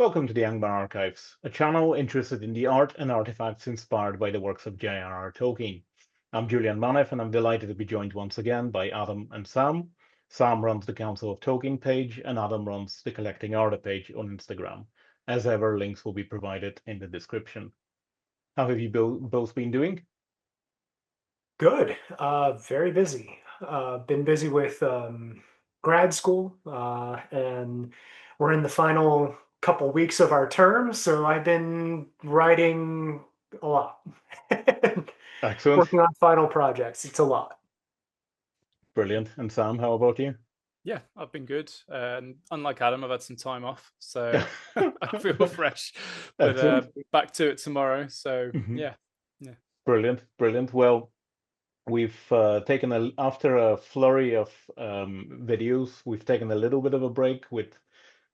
Welcome to the Angmar Archives, a channel interested in the art and artifacts inspired by the works of J.R.R. Tolkien. I'm Julian Manev, and I'm delighted to be joined once again by Adam and Sam. Sam runs the Council of Tolkien page, and Adam runs the Collecting Art page on Instagram. As ever, links will be provided in the description. How have you both been doing? Good. Very busy. Been busy with grad school, and we're in the final couple weeks of our term, so I've been writing a lot. Excellent. Working on final projects. It's a lot. Brilliant. And Sam, how about you? Yeah, I've been good. Unlike Adam, I've had some time off, so I feel fresh. But back to it tomorrow. So yeah. Brilliant. Well, we've taken after a flurry of videos, we've taken a little bit of a break with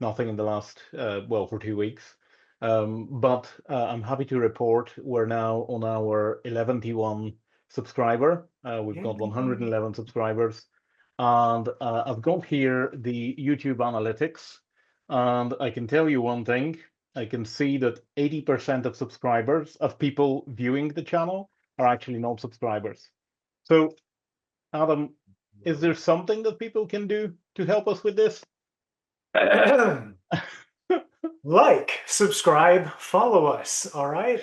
nothing in the last for 2 weeks. But I'm happy to report we're now on our 11th subscriber. We've got 111 subscribers, and I've got here the YouTube analytics, and I can tell you one thing. I can see that 80% of subscribers, of people viewing the channel, are actually not subscribers. So, Adam, is there something that people can do to help us with this? Like, subscribe, follow us. All right.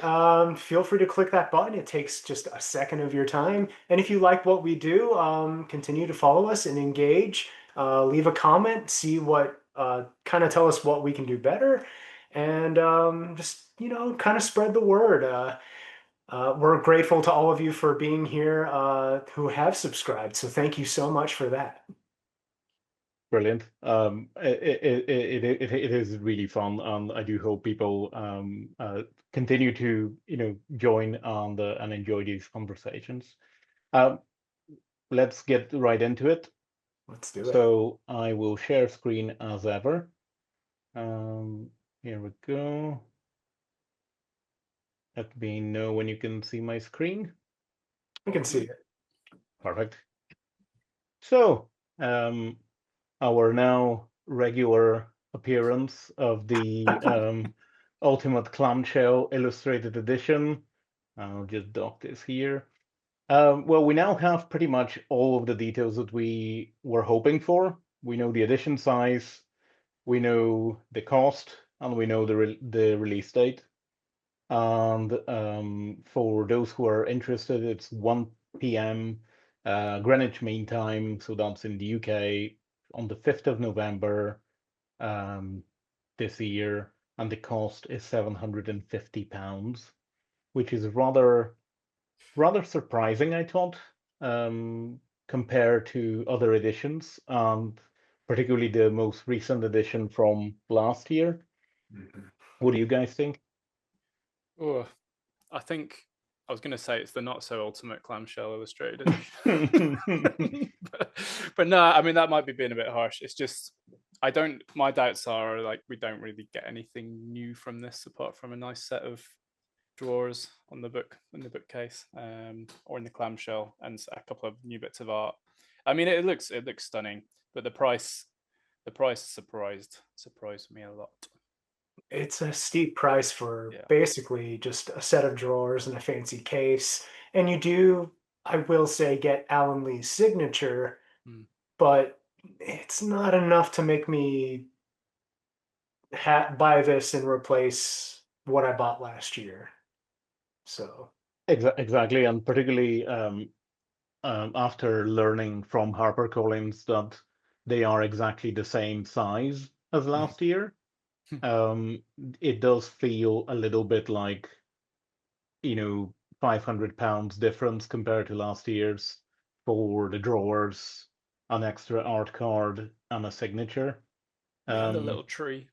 Feel free to click that button. It takes just a second of your time. And if you like what we do, continue to follow us and engage. Leave a comment, see what kind of tell us what we can do better, and just kind of spread the word. We're grateful to all of you for being here who have subscribed. So thank you so much for that. Brilliant. It is really fun, and I do hope people continue to join and enjoy these conversations. Let's get right into it. Let's do it. So I will share screen as ever. Here we go. Let me know when you can see my screen. I can see it. Perfect. So our now regular appearance of the Ultimate Clamshell Illustrated Edition. I'll just dock this here. Well, we now have pretty much all of the details that we were hoping for. We know the edition size, we know the cost, and we know the release date. And for those who are interested, it's 1 p.m. Greenwich Mean Time, so that's in the UK, on the 5th of November this year, and the cost is £750, which is rather surprising, I thought, compared to other editions, and particularly the most recent edition from last year. What do you guys think? Oh, I think I was going to say it's the not so ultimate clamshell illustrated edition. but no, I mean, that might be being a bit harsh. It's just, my doubts are like, we don't really get anything new from this apart from a nice set of drawers on the bookcase, or in the clamshell, and a couple of new bits of art. I mean, it looks stunning, but the price surprised me a lot. It's a steep price for basically just a set of drawers and a fancy case. And you do, I will say, get Alan Lee's signature, but it's not enough to make me buy this and replace what I bought last year. So exactly, and particularly after learning from HarperCollins that they are exactly the same size as last year. It does feel a little bit like, £500 difference compared to last year's for the drawers, an extra art card, and a signature. And the little tree.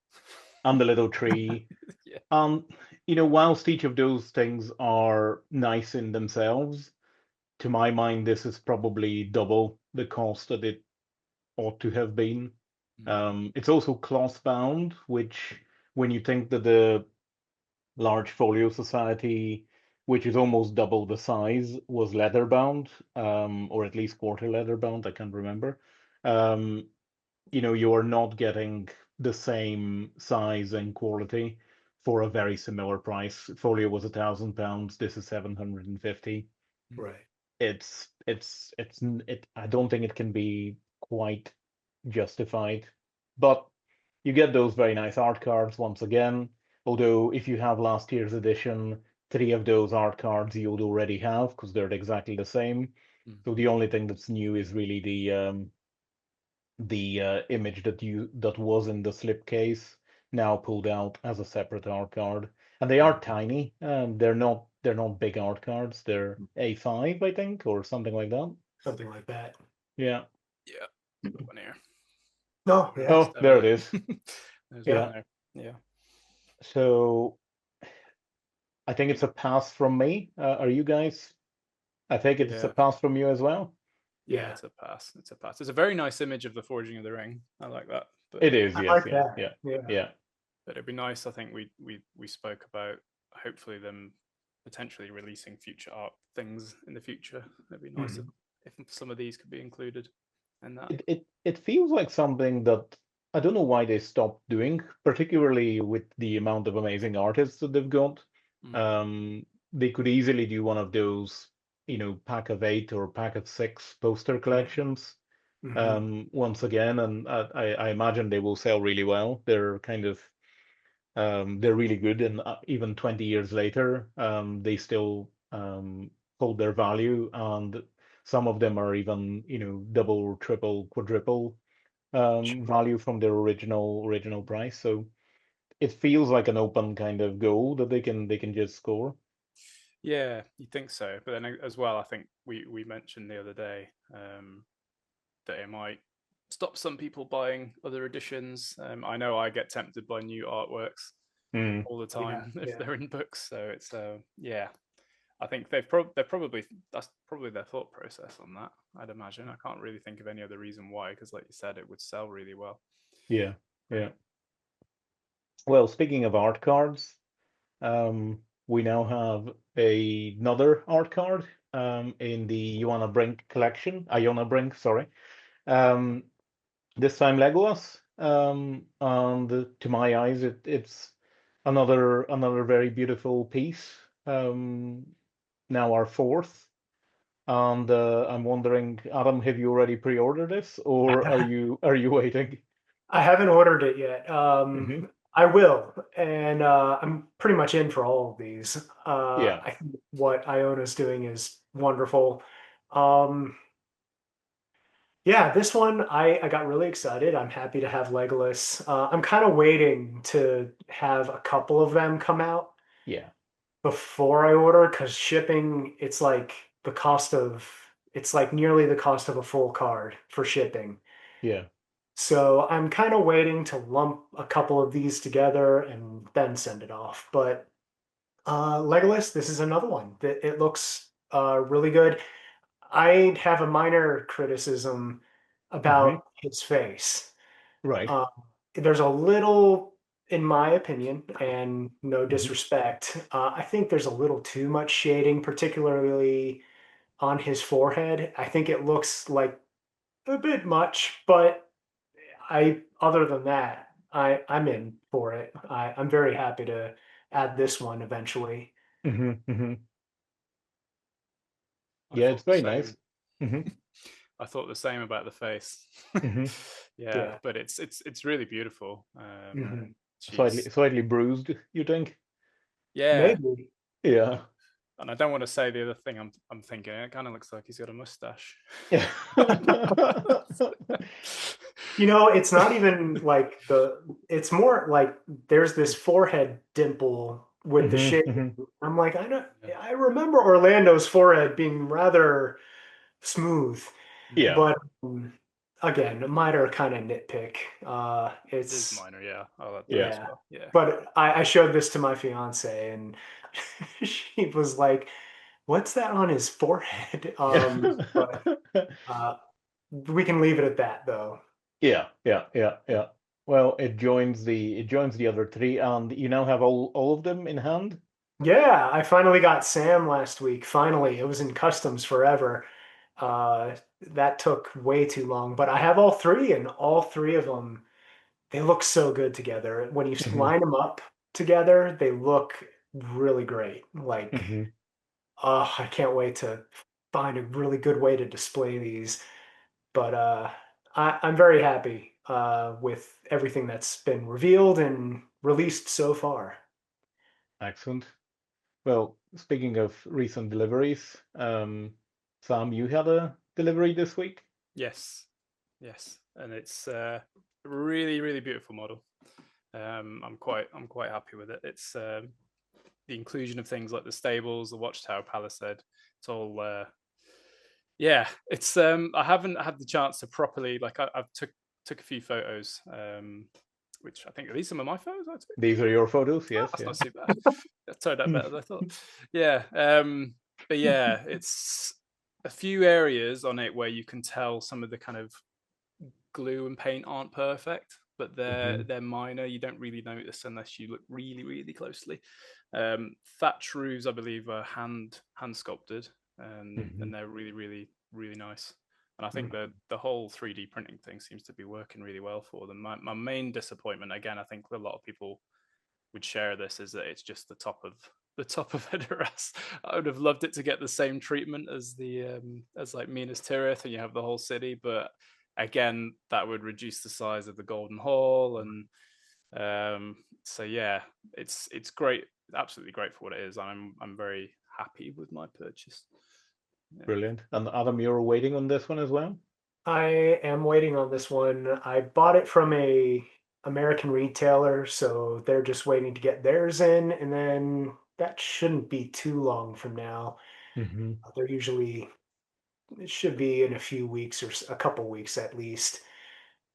And the little tree. Whilst each of those things are nice in themselves, to my mind, this is probably double the cost that it ought to have been. It's also cloth bound, which, when you think that the large Folio Society, which is almost double the size, was leather bound, or at least quarter leather bound, I can't remember. You are not getting the same size and quality for a very similar price. Folio was £1,000. This is 750. Right. I don't think it can be quite justified, but you get those very nice art cards once again. Although if you have last year's edition, 3 of those art cards you would already have because they're exactly the same. So the only thing that's new is really the image that was in the slipcase now pulled out as a separate art card, and they are tiny. They're not big art cards. They're A5, I think, or something like that. Something like that. Yeah. Yeah. One here. No. Yeah. Oh, there it is. There's Yeah. one there. Yeah. So I think it's a pass from me. Are you guys? I think it's a pass from you as well. Yeah, it's a pass. It's a pass. It's a very nice image of the Forging of the Ring. I like that. But, It is, I yes, like yeah, that. yeah. But it'd be nice. I think we spoke about hopefully them potentially releasing future art things in the future. It'd be nice if some of these could be included in that. It feels like something that I don't know why they stopped doing, particularly with the amount of amazing artists that they've got. They could easily do one of those, pack of 8 or pack of 6 poster collections once again, and I imagine they will sell really well. They're kind of they're really good, and even 20 years later, they still hold their value, and some of them are even, double, triple, quadruple value from their original price. So it feels like an open kind of goal that they can just score. Yeah, you think so, but then as well, I think we mentioned the other day that it might stop some people buying other editions. I know I get tempted by new artworks all the time if they're in books. So it's I think that's probably their thought process on that. I'd imagine. I can't really think of any other reason why, because like you said, it would sell really well. Yeah. Well, speaking of art cards, we now have another art card in the Iona Brink collection. Iona Brink, sorry. This time Legolas, and to my eyes, it's another very beautiful piece. Now our fourth, and I'm wondering, Adam, have you already pre-ordered this, or are you waiting? I haven't ordered it yet. I will, and I'm pretty much in for all of these. I think what Iona's doing is wonderful. Yeah, this one I got really excited. I'm happy to have Legolas. I'm kind of waiting to have a couple of them come out. Yeah. Before I order, because shipping, it's like nearly the cost of a full card for shipping. Yeah. So I'm kind of waiting to lump a couple of these together and then send it off. But Legolas, this is another one that it looks really good. I have a minor criticism about his face. Right. There's a little, in my opinion, and no disrespect, I think there's a little too much shading, particularly on his forehead. I think it looks like a bit much, but other than that, I'm in for it. I'm very happy to add this one eventually. Yeah, it's very nice. I thought the same about the face. Yeah, but it's really beautiful. Slightly bruised, you think? Yeah. Maybe. Yeah. And I don't want to say the other thing I'm thinking. It kind of looks like he's got a mustache. Yeah. It's not even like it's more like there's this forehead dimple with the shape. I'm like, I remember Orlando's forehead being rather smooth. Yeah. But again, minor kind of nitpick. It is minor, yeah. Yeah. Well. Yeah. But I showed this to my fiance and she was like, "What's that on his forehead?" But we can leave it at that, though. Yeah. Well, it joins the other 3, and you now have all of them in hand. Yeah, I finally got Sam last week. Finally, it was in customs forever. That took way too long, but I have all 3, and all 3 of them, they look so good together. When you Mhm. line them up together, they look really great. Like, Mhm. oh, I can't wait to find a really good way to display these. But I'm very happy with everything that's been revealed and released so far. Excellent. Well, speaking of recent deliveries, Sam, you had a delivery this week? Yes, yes, and it's a really, really beautiful model. I'm quite happy with it. It's the inclusion of things like the stables, the watchtower palisade. It's all yeah. It's I haven't had the chance to properly like I've took a few photos, which I think are these some of my photos I took. These are your photos, yes, That's yeah. not too bad. That turned out better than I thought. Yeah, but yeah, it's a few areas on it where you can tell some of the kind of glue and paint aren't perfect, but Mhm. they're minor. You don't really notice unless you look really really closely. Thatch roofs, I believe, are hand sculpted, Mhm. and they're really really really nice. And I think Mhm. the whole 3D printing thing seems to be working really well for them. My main disappointment, again, I think a lot of people would share this, is that it's just the top of Edoras. I would have loved it to get the same treatment as the as like Minas Tirith, and you have the whole city, but again, that would reduce the size of the Golden Hall, and so yeah, it's great, absolutely great for what it is. I'm very happy with my purchase. Yeah. Brilliant. And Adam, you're waiting on this one as well? I am waiting on this one. I bought it from a American retailer, so they're just waiting to get theirs in, and then that shouldn't be too long from now. Mm-hmm. They're usually it should be in a few weeks or a couple weeks at least.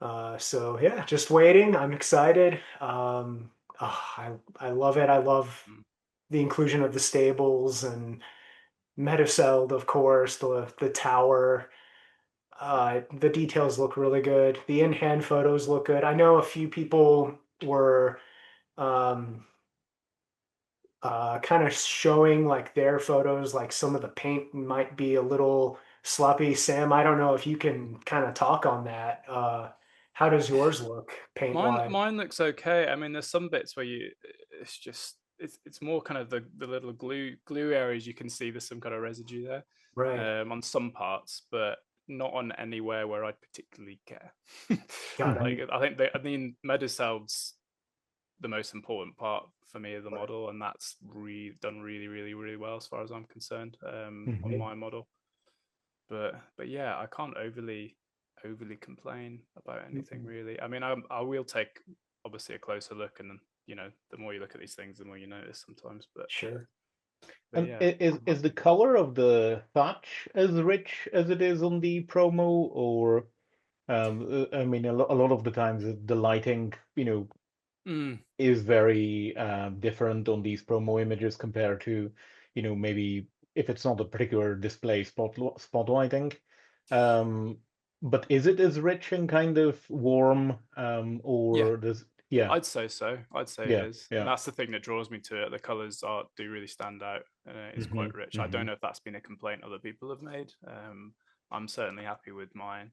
So yeah, just waiting. I'm excited. I love it. I love Mm. the inclusion of the stables and Meduseld, of course, the tower. The details look really good. The in-hand photos look good. I know a few people were um, kind of showing like their photos, like some of the paint might be a little sloppy. Sam, I don't know if you can kind of talk on that. How does yours look paint wise? Mine looks okay. I mean, there's some bits where it's just it's more kind of the little glue areas. You can see there's some kind of residue there Right. on some parts, but not on anywhere where I particularly care. Got Mm-hmm. Like it. I mean, Medusel's the most important part for me of the Right. model, and that's done really really really well as far as I'm concerned on Mm-hmm. my model. But yeah, I can't overly complain about anything Mhm. really. I mean, I will take obviously a closer look, and then the more you look at these things, the more you notice sometimes. Sure. But And yeah, I'm is the happy. color of the thatch as rich as it is on the promo, or I mean, a lot of the times the lighting, Mm, is very different on these promo images compared to, maybe if it's not a particular display spotlighting. Um, but is it as rich and kind of warm, yeah, or does, yeah, I'd say so. I'd say it yeah, is, and yeah. that's the thing that draws me to it. The colors are do really stand out, and it's Hmm. quite rich. I Hmm. don't know if that's been a complaint other people have made. I'm certainly happy with mine.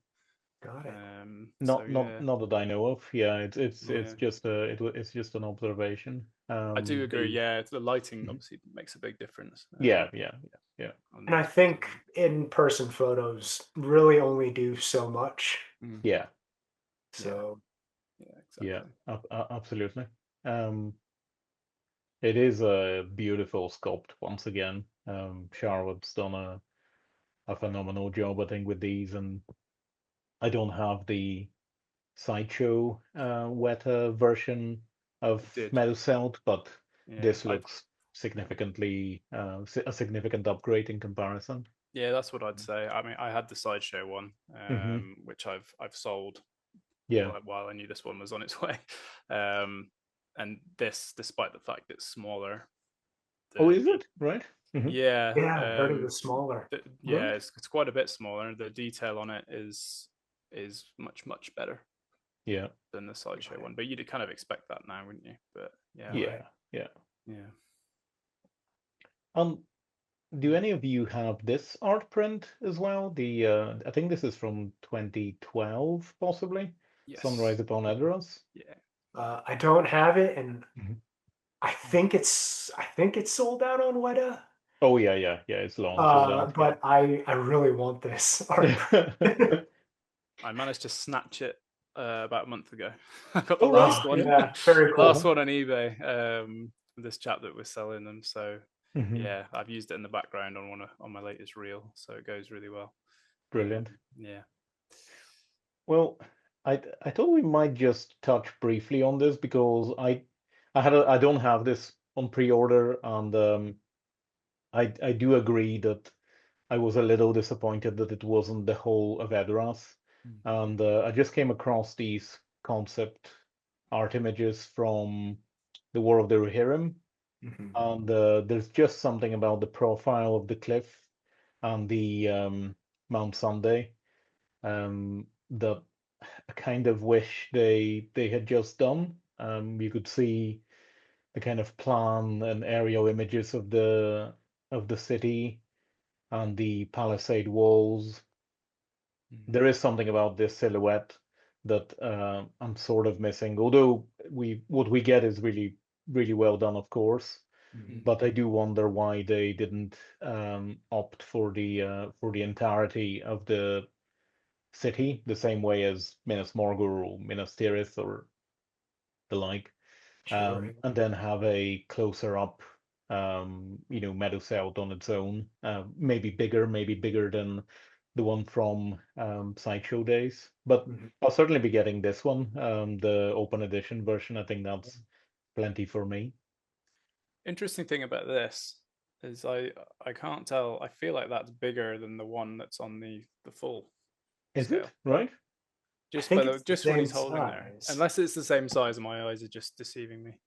Got it. So Not yeah, not that I know of. Yeah, it's yeah. just it's just an observation. I do agree. The Yeah, the lighting Mhm. obviously makes a big difference Yeah, yeah, yeah, yeah. on And I these ones. think in-person photos really only do so much. Mm, Yeah, yeah, So yeah, yeah, exactly. absolutely. Um, it is a beautiful sculpt once again. Sharwood's done a phenomenal job, I think, with these, and I don't have the sideshow Weta version of I did. Meduseld, but Yeah, this looks significantly a significant upgrade in comparison. yeah, that's what I'd say. I mean, I had the sideshow one, Hmm. which I've sold Yeah. while I knew this one was on its way. Um, and this, despite the fact it's smaller, Oh, the is it? Right? Hmm. yeah, yeah, I heard it was smaller. yeah, Right? it's quite a bit smaller. The detail on it is much better Yeah. than the sideshow Got it. one. But you'd kind of expect that now, wouldn't you? But yeah, Right. Yeah. Yeah. yeah. Um, do any of you have this art print as well? The I think this is from 2012, possibly. Yes. Sunrise upon Edoras. Yeah. I don't have it, and Mhm. I think it's sold out on Weta. Oh yeah, it's long sold out. But I really want this art. I managed to snatch it about a month ago. I got the Oh, right, last one. Yeah, very cool. Last one on eBay. This chap that was selling them. So Mhm. yeah, I've used it in the background on my latest reel, so it goes really well. Brilliant. Yeah. Well, I thought we might just touch briefly on this because I don't have this on pre-order, and I do agree that I was a little disappointed that it wasn't the whole of Edoras, and I just came across these concept art images from the War of the Rohirrim, and there's just something about the profile of the cliff and the Mount Sunday that I kind of wish they had just done. You could see the kind of plan and aerial images of the city and the palisade walls. There is something about this silhouette that I'm sort of missing. Although what we get is really really well done, of course. But I do wonder why they didn't opt for the entirety of the city, the same way as Minas Morgul or Minas Tirith or the like, Sure. and then have a closer up, Meadow South on its own, maybe bigger than the one from Sideshow days. But I'll certainly be getting this one, the open edition version. I think that's plenty for me. Interesting thing about this is I can't tell. I feel like that's bigger than the one that's on the full Is scale. it right? Just think by it's the just what he's same holding there. size. Unless it's the same size, and my eyes are just deceiving me.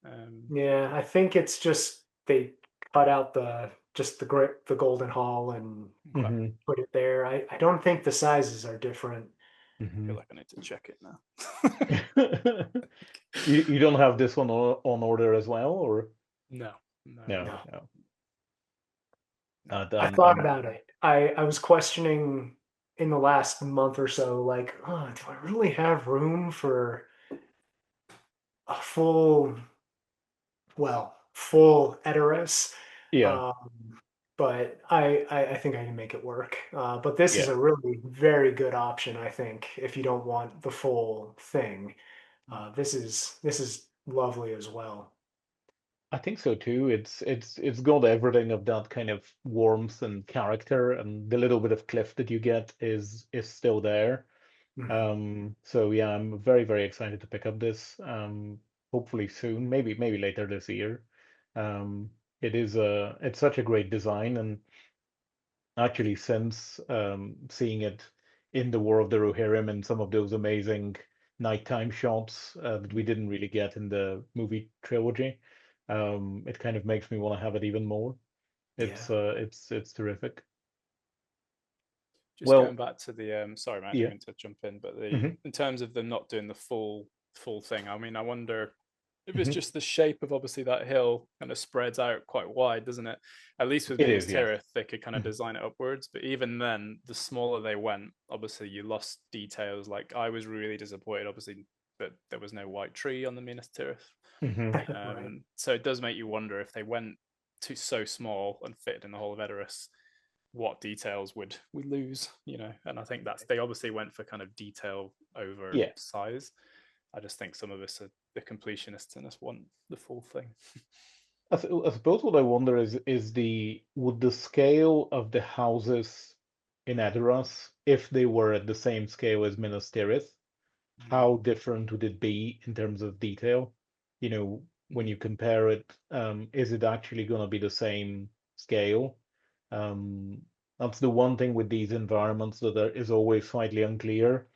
Yeah, I think it's just they cut out the the golden hall and Mm-hmm. put it there. I don't think the sizes are different. I Mm-hmm. feel like I need to check it now. You don't have this one on order as well, or No. no? I thought about it. I was questioning in the last month or so, like, oh, do I really have room for a full Edoras? Yeah, But I think I can make it work. But this is yeah. a really very good option, I think, if you don't want the full thing. This is lovely as well. I think so too. It's got everything of that kind of warmth and character, and the little bit of cliff that you get is still there. So yeah, I'm very very excited to pick up this. Hopefully soon, maybe later this year. It's such a great design, and actually since seeing it in the War of the Rohirrim and some of those amazing nighttime shots that we didn't really get in the movie trilogy, it kind of makes me want to have it even more. It's Yeah. it's terrific. Just going Well, back to the sorry, Matt, I didn't yeah. mean to jump in, but Hmm. in terms of them not doing the full thing, I mean, I wonder if it's Hmm. just the shape of obviously that hill kind of spreads out quite wide, doesn't it? At least with It Minas is, yes. Tirith, they could kind of design it upwards. But even then, the smaller they went, obviously you lost details. Like I was really disappointed, obviously, that there was no white tree on the Minas Tirith. Hmm. Right. So it does make you wonder if they went to so small and fit in the whole of Edoras, what details would we lose, and I think that's they obviously went for kind of detail over Yeah. size. I just think some of us are the completionists and us want the full thing. I suppose what I wonder is would the scale of the houses in Edoras, if they were at the same scale as Minas Tirith, how different would it be in terms of detail? When you compare it, is it actually going to be the same scale? Um, that's the one thing with these environments that is always slightly unclear.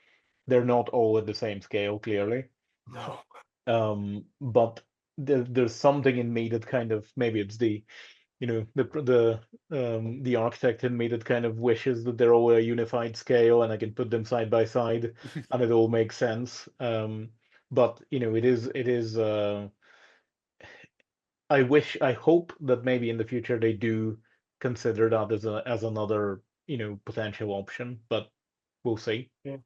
They're not all at the same scale, clearly. No. But there's something in me that kind of, maybe it's the architect in me that kind of wishes that they're all a unified scale and I can put them side by side and it all makes sense. But it is. I hope that maybe in the future they do consider that as another potential option, but we'll see. Yeah.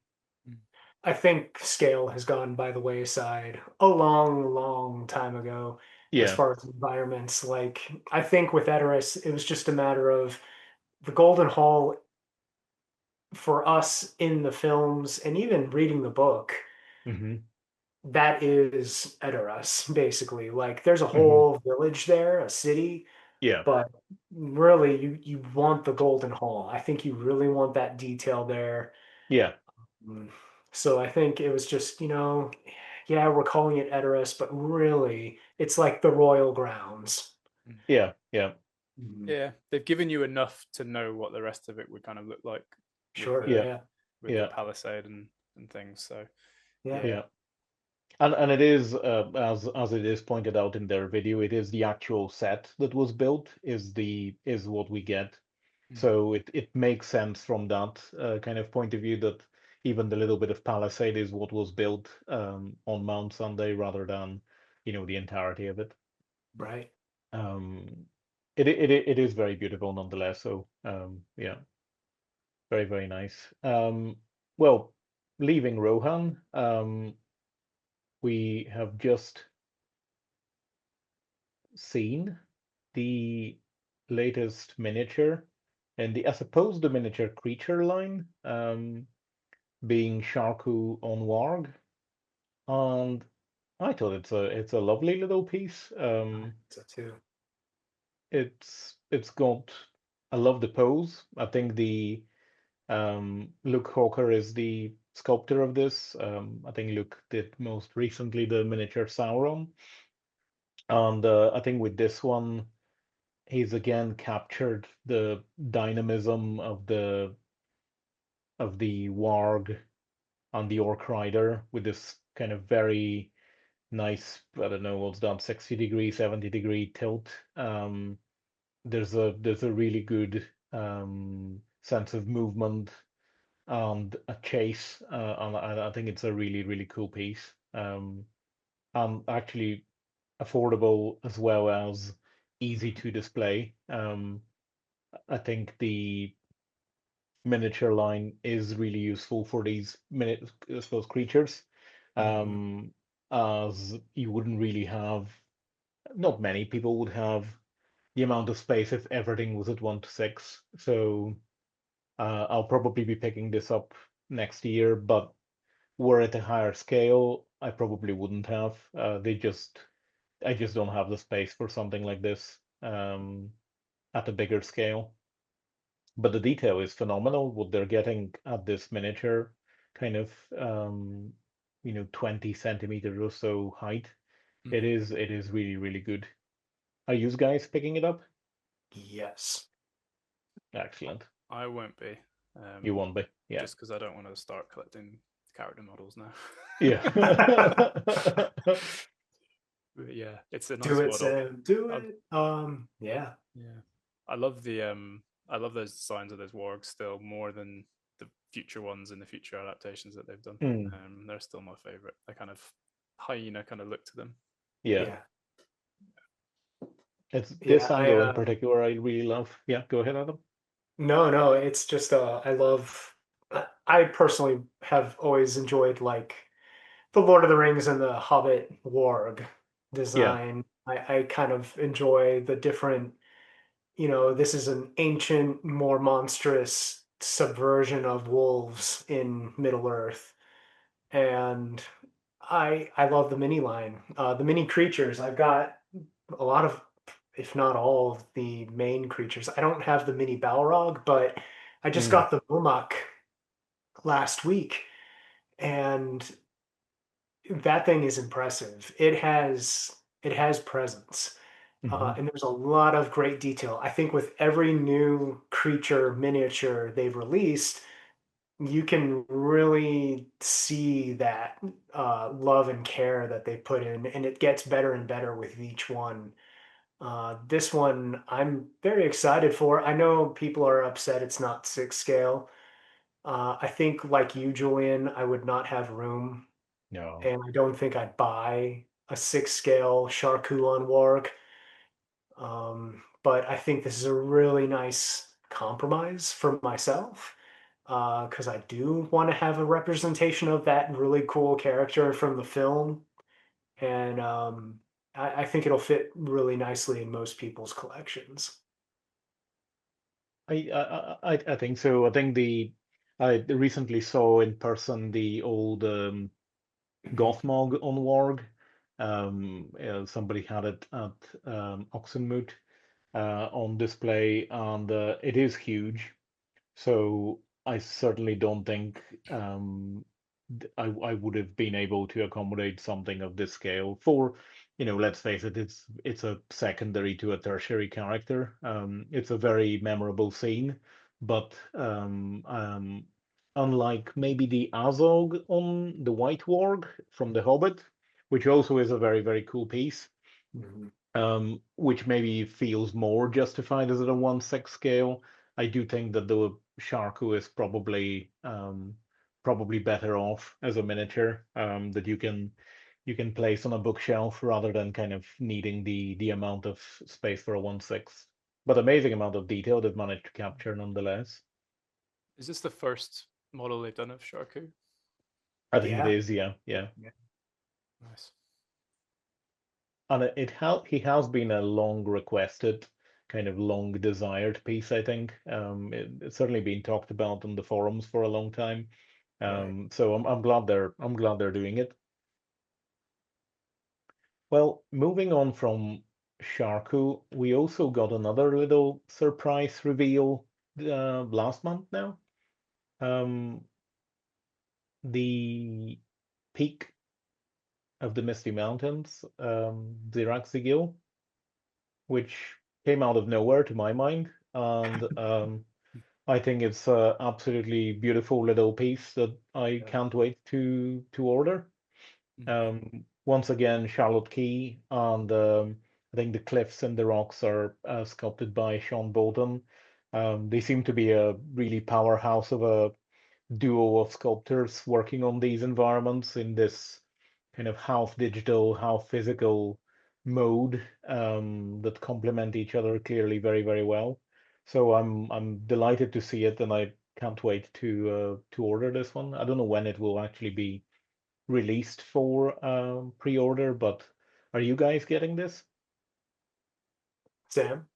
I think scale has gone by the wayside a long, long time ago as Yeah. far as environments. Like, I think with Edoras, it was just a matter of the Golden Hall for us in the films and even reading the book. Hmm. That is Edoras, basically. Like, there's a Hmm. whole village there, a city, Yeah. but really, you want the Golden Hall. I think you really want that detail there. Yeah. Mm. So I think it was just, yeah, we're calling it Edoras, but really, it's like the royal grounds. Mm. Yeah. Yeah. Mhm. Yeah, they've given you enough to know what the rest of it would kind of look like with Sure, the Yeah. yeah, with the Yeah. palisade and things. So yeah, yeah. Yeah. And it is as it is pointed out in their video, it is the actual set that was built is what we get. Mm. So it makes sense from that kind of point of view that even the little bit of palisade is what was built on Mount Sunday rather than the entirety of it. right. Um, it is very beautiful nonetheless. So yeah, very very nice. Well, leaving Rohan, we have just seen the latest miniature and I suppose the miniature creature line, being Sharku on Warg, and I thought it's a lovely little piece. So too. It's got I love the pose. I think the Luke Hawker is the sculptor of this. I think Luke did most recently the miniature Sauron, and I think with this one he's again captured the dynamism of the Warg and the Orc Rider with this kind of very nice, I don't know what's done, 60-degree, 70-degree tilt. There's a really good sense of movement and a chase, and I think it's a really really cool piece. And actually affordable as well as easy to display. I think the miniature line is really useful for these I suppose, creatures, Mhm. um, as you wouldn't really have, not many people would have the amount of space if everything was at 1 to 6. So I'll probably be picking this up next year, but were it a higher scale, I probably wouldn't have. I just don't have the space for something like this at a bigger scale. But the detail is phenomenal. What they're getting at this miniature, kind of 20 centimeters or so height. Mm. It is really really good. Are you guys picking it up? Yes. Excellent. I won't be. You won't be. Yeah. Just because I don't want to start collecting character models now. Yeah. But yeah, it's a Do nice it, model. Sam. Do I've, it. Yeah. yeah, I love I love those designs of those wargs still more than the future ones and the future adaptations that they've done. Mm, They're still my favorite. They kind of hyena kind of look to them. yeah. Yeah. It's Yeah. this angle in particular I really love. Yeah, go ahead, Adam. No, it's just I love I personally have always enjoyed like the Lord of the Rings and the Hobbit Warg Yeah. design. I kind of enjoy the different, this is an ancient, more monstrous subversion of wolves in Middle Earth. And I love the mini line. The mini creatures. I've got a lot of, if not all of the main creatures. I don't have the mini Balrog, but I just Mm, got the Mumak last week, and that thing is impressive. It has presence, hmm. and there's a lot of great detail. I think with every new creature miniature they've released, you can really see that love and care that they put in, and it gets better and better with each one. This one I'm very excited for. I know people are upset it's not 6 scale. I think, like you, Julian, I would not have room, No. and I don't think I'd buy a 6 scale Sharku Warg. But I think this is a really nice compromise for myself. because I do want to have a representation of that really cool character from the film, and I think it'll fit really nicely in most people's collections. I think so. I think I recently saw in person the old Gothmog on Warg. Somebody had it at Oxenmoot on display, and it is huge. So I certainly don't think I would have been able to accommodate something of this scale for, let's face it, it's a secondary to a tertiary character. It's a very memorable scene, but unlike maybe the Azog on the White Warg from the Hobbit, which also is a very, very cool piece, Mhm. which maybe feels more justified as at a 1/6 scale. I do think that the Sharku is probably better off as a miniature that you can place on a bookshelf rather than kind of needing the amount of space for a 1/6. But amazing amount of detail they've managed to capture nonetheless. Is this the first model they've done of Sharku? I think it Yeah. is, yeah. Nice. And he has been a long requested, kind of long desired piece, I think. It's certainly been talked about on the forums for a long time. Right. So I'm glad they're doing it. Well, moving on from Sharku, we also got another little surprise reveal last month now. The peak of the Misty Mountains, Zirakzigil, which came out of nowhere to my mind, and I think it's an absolutely beautiful little piece that I Yeah. can't wait to order. Once again, Charlotte Key, and I think the cliffs and the rocks are sculpted by Sean Bolton. They seem to be a really powerhouse of a duo of sculptors working on these environments in this kind of half digital, half physical mode that complement each other clearly very, very well. So I'm delighted to see it, and I can't wait to order this one. I don't know when it will actually be released for pre-order, but are you guys getting this? Sam?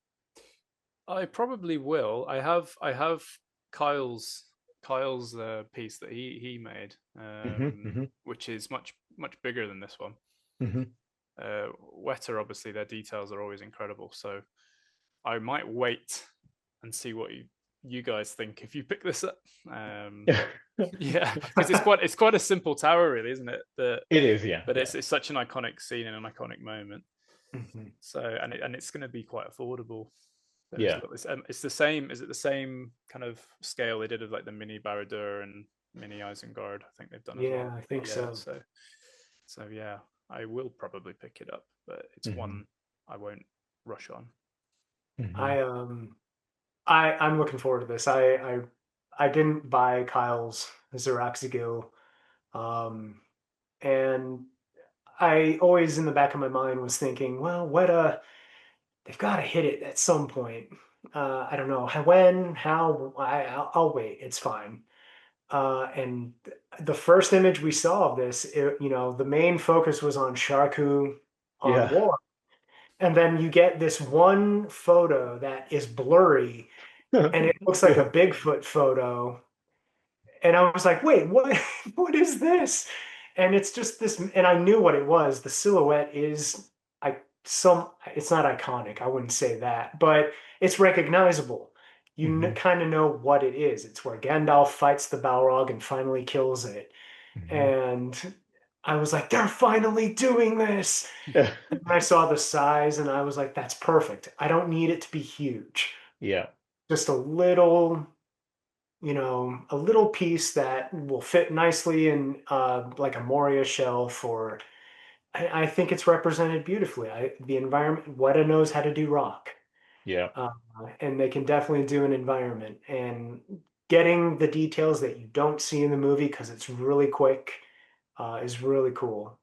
I probably will. I have Kyle's Kyle's piece that he made, which is much bigger than this one. Weta, obviously, their details are always incredible. So I might wait and see what you guys think if you pick this up. Yeah, because it's quite a simple tower, really, isn't it? It is, yeah. But it's such an iconic scene and an iconic moment. Mhm. So and it's going to be quite affordable. So it's Yeah. got this. It's the same. Is it the same kind of scale they did of like the mini Barad-dûr and mini Isengard? I think they've done as well. Yeah, I think Yeah. so. So yeah, I will probably pick it up, but it's one I won't rush on. I I'm looking forward to this. I didn't buy Kyle's Zirakzigil, um, and I always in the back of my mind was thinking, well, Weta, they've got to hit it at some point. I don't know when, how. I'll wait. It's fine. And the first image we saw of this, the main focus was on Sharku on Yeah. War, and then you get this one photo that is blurry, and it looks like a Yeah. Bigfoot photo. And I was like, wait, what? What is this? And it's just this, and I knew what it was. The silhouette is it's not iconic. I wouldn't say that, but it's recognizable. You kind of know what it is. It's where Gandalf fights the Balrog and finally kills it. And I was like, they're finally doing this. And I saw the size and I was like, that's perfect. I don't need it to be huge. Yeah. Just a little piece that will fit nicely in like a Moria shelf, or I think it's represented beautifully. The environment, Weta knows how to do rock, Yeah. uh, and they can definitely do an environment. And getting the details that you don't see in the movie because it's really quick is really cool.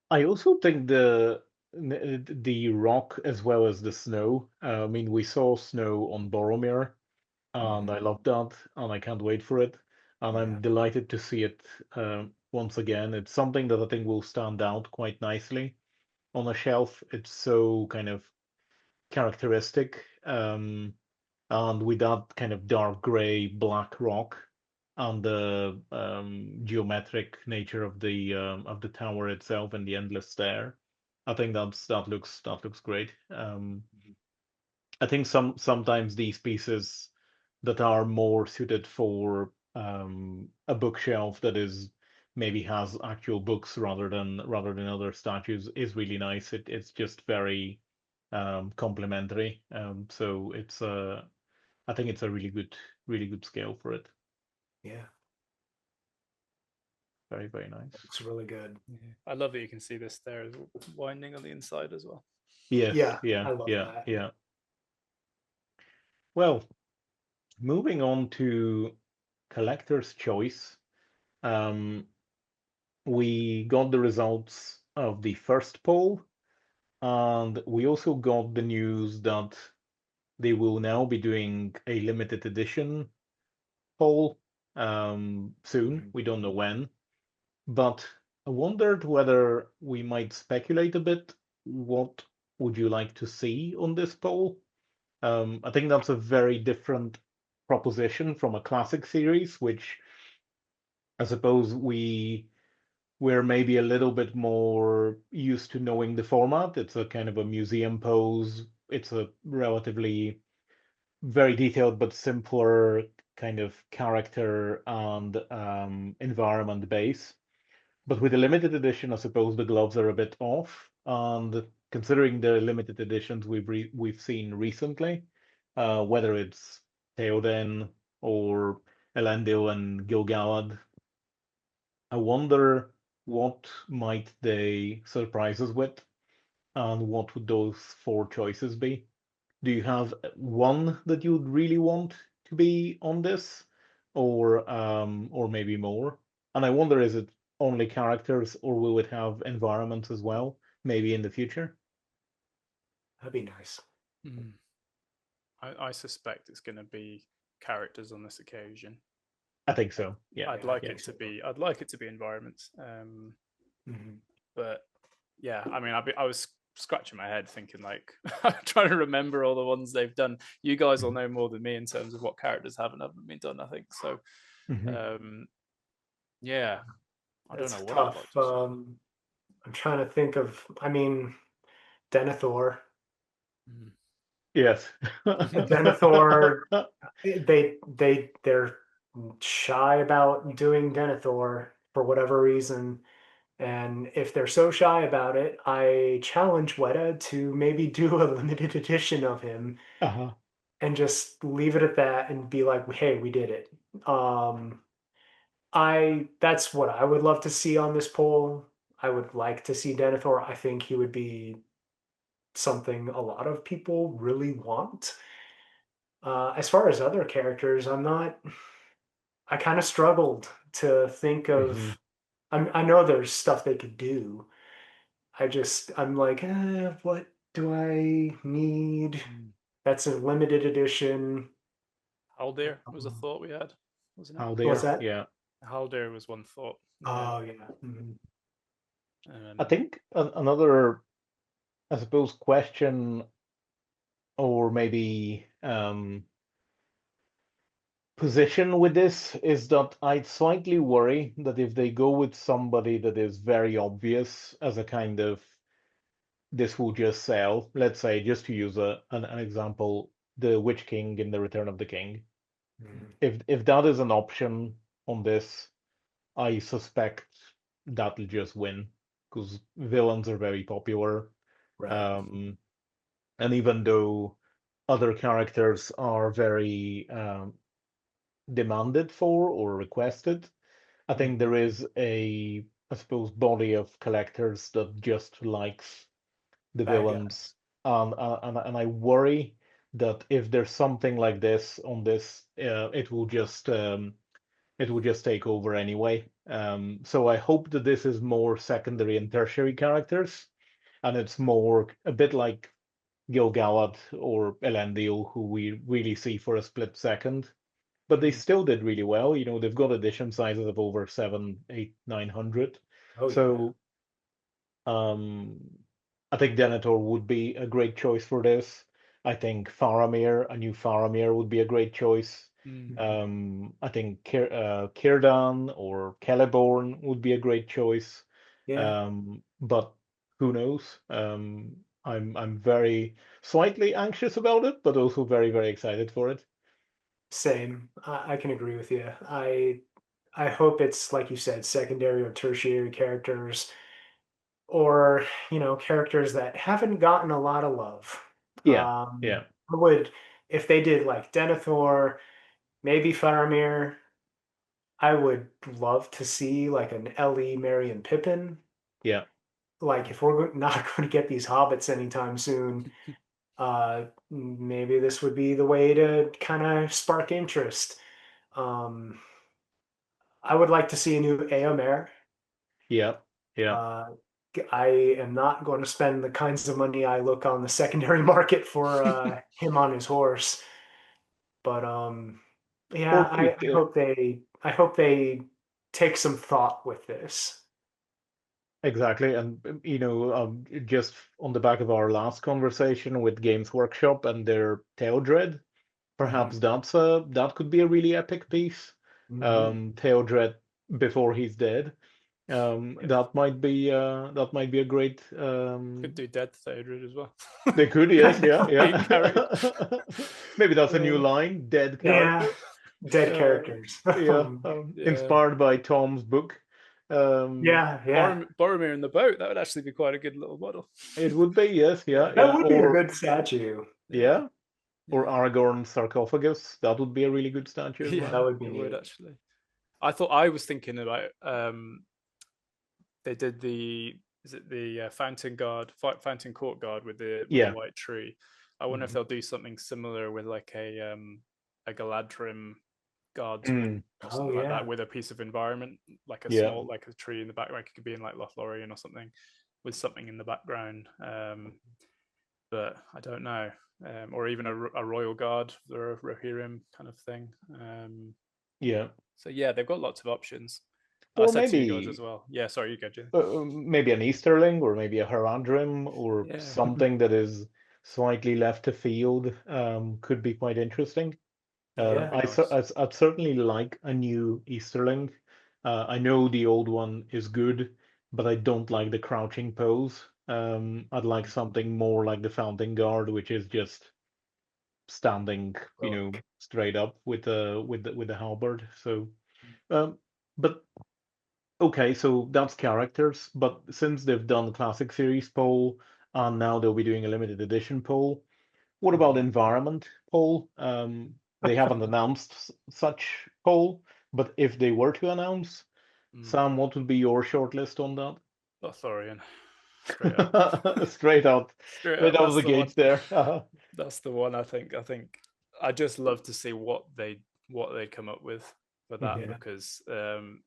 I also think the rock as well as the snow. I mean, we saw snow on Boromir, and I love that, and I can't wait for it. And I'm delighted to see it once again. It's something that I think will stand out quite nicely on a shelf. It's so kind of characteristic, and with that kind of dark gray black rock and the geometric nature of the tower itself and the endless stair. I think that looks great. I think sometimes these pieces that are more suited for a bookshelf that is maybe has actual books rather than other statues is really nice. It's just very complementary. So it's I think it's a really good scale for it. Yeah, Very, very nice. looks really good. Yeah. I love that you can see this there winding on the inside as well. Yes, Yeah, yeah, I love yeah, that. yeah. Well, moving on to collector's choice. We got the results of the first poll, and we also got the news that they will now be doing a limited edition poll soon. We don't know when, but I wondered whether we might speculate a bit. What would you like to see on this poll? I think that's a very different proposition from a classic series, which I suppose we're maybe a little bit more used to knowing the format. It's a kind of a museum pose. It's a relatively very detailed but simpler kind of character and environment base. But with the limited edition, I suppose the gloves are a bit off. And considering the limited editions we've seen recently, whether it's Theoden or Elendil and Gil-galad, I wonder what might they surprise us with, and what would those four choices be? Do you have one that you'd really want to be on this, or maybe more? And I wonder, is it only characters, or will it have environments as well, maybe in the future? That'd be nice. Mm. I suspect it's going to be characters on this occasion. I think so. Yeah. I'd Yeah, I like think it to so. be. I'd like it to be environments. Mhm. But yeah, I mean, I was scratching my head thinking like I'm trying to remember all the ones they've done. You guys will know more than me in terms of what characters haven't been done. I think so. Yeah, I don't That's know what I'd tough. like to see. I'm trying to think of. I mean, Denethor. Mm. Yes. Denethor. They're shy about doing Denethor for whatever reason. And if they're so shy about it, I challenge Weta to maybe do a limited edition of him Uh-huh. and just leave it at that and be like, hey, we did it. I that's what I would love to see on this poll. I would like to see Denethor. I think he would be something a lot of people really want. As far as other characters, I kind of struggled to think Mhm. of. I know there's stuff they could do. I'm like, what do I need? That's a limited edition. Haldir was a thought we had, wasn't it? How What's there? that? Yeah. Haldir was one thought. Oh yeah. I think another, I suppose, question, or maybe position with this is that I'd slightly worry that if they go with somebody that is very obvious as a kind of this will just sell, let's say, just to use an example, the Witch King in the Return of the King. If that is an option on this, I suspect that'll just win because villains are very popular. Right. And even though other characters are very demanded for or requested, I think there is I suppose, body of collectors that just likes the Bad guy. villains, and I worry that if there's something like this on this, it will just take over anyway. So I hope that this is more secondary and tertiary characters, and it's more a bit like Gil-galad or Elendil, who we really see for a split second. But they still did really well. They've got edition sizes of over 7, 8, 900. Oh, So I think Denethor would be a great choice for this. I think a new Faramir would be a great choice. I think Círdan or Celeborn would be a great choice. yeah. But who knows? I'm very slightly anxious about it, but also very, very excited for it. Same. I can agree with you. I hope it's like you said, secondary or tertiary characters, or characters that haven't gotten a lot of love. Yeah, yeah, I would, if they did like Denethor, maybe Faramir. I would love to see like an Ellie, Merry, and Pippin. yeah. Like if we're not going to get these hobbits anytime soon, maybe this would be the way to kind of spark interest. Um, I would like to see a new Eomer. Yeah, yeah. I am not going to spend the kinds of money I look on the secondary market for him on his horse. But yeah, Or I quick, hope they take some thought with this. exactly. And just on the back of our last conversation with Games Workshop and their Theodred, perhaps that could be a really epic piece. Theodred before he's dead. That might be a great. Could do Dead Theodred as well. They could, yes, yeah, Main character. yeah. Maybe that's a new line, dead Yeah, character. dead characters. Yeah, Yeah. inspired by Tom's book. Yeah, yeah. Boromir in the boat, that would actually be quite a good little model. It would be, yes, yeah, That yeah. would be a good statue. Yeah, or Yeah. Aragorn's sarcophagus. That would be a really good statue as Yeah, well. That would be it would neat. actually. I was thinking about they did the Fountain Court Guard with the Yeah. white tree. I wonder if they'll do something similar with like a Galadrim guardsman or something like that, with a piece of environment, like a small, like a tree in the background. It could be in like Lothlorien or something, with something in the background. But I don't know. Or even a royal guard or a Rohirrim kind of thing. Yeah. So yeah, they've got lots of options. Or I said to you guys maybe as well. Yeah, sorry, you go, Jim. maybe an Easterling or maybe a Haradrim or Yeah. something that is slightly left to field could be quite interesting. Yeah. I'd certainly like a new Easterling. I know the old one is good, but I don't like the crouching pose. I'd like something more like the Fountain Guard, which is just standing, straight up with the halberd. So, but okay, so that's characters. But since they've done classic series poll, and now they'll be doing a limited edition poll, what about environment poll? They haven't announced such poll, but if they were to announce, Sam, what would be your shortlist on that? Lothlorien. Straight up. Straight out of the gates there. That's the one. I think I just love to see what they come up with for that, because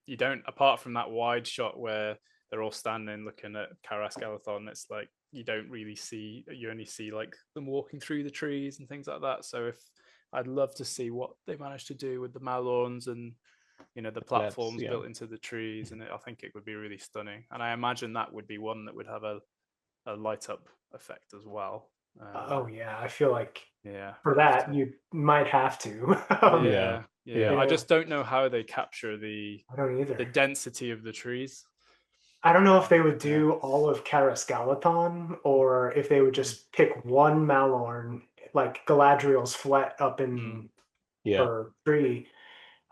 you don't, apart from that wide shot where they're all standing looking at Karas Galathon, it's like you only see like them walking through the trees and things like that. So I'd love to see what they managed to do with the Malorns and the platforms built into the trees, and I think it would be really stunning. And I imagine that would be one that would have a light up effect as well. Oh yeah, I feel like for that that you might have to. Yeah. I just don't know how they capture the density of the trees. I don't know if they would do all of Karas Galathon, or if they would just pick one Malorn, like Galadriel's flat up in her tree.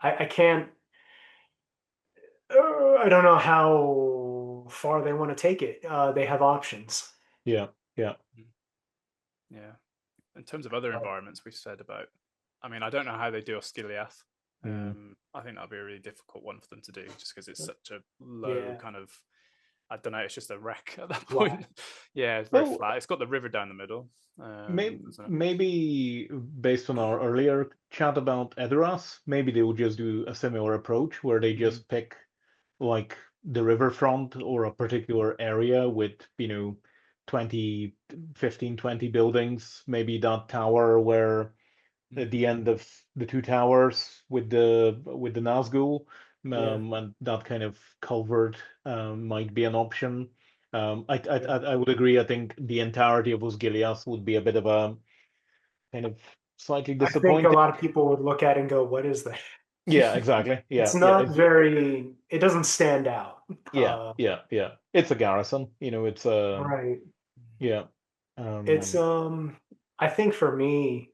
I can't. I don't know how far they want to take it. They have options. Yeah. In terms of other environments, we've said about. I mean, I don't know how they do Osgiliath. I think that'd be a really difficult one for them to do, just because it's such a low kind of. I don't know. It's just a wreck at that point. Yeah, it's very flat. It's got the river down the middle. Maybe based on our earlier chat about Edoras, maybe they would just do a similar approach where they just pick like the riverfront or a particular area with 20, 15, 20 buildings, maybe that tower where at the end of the two towers with the Nazgul, and that kind of culvert might be an option. I would agree. I think the entirety of Osgiliath would be a bit of a kind of slightly I think a disappointing. lot of people would look at it and go, "What is that?" Yeah, exactly. Yeah, It's yeah, not very. It doesn't stand out. yeah, yeah. It's a garrison, it's a Right. yeah. It's I think for me,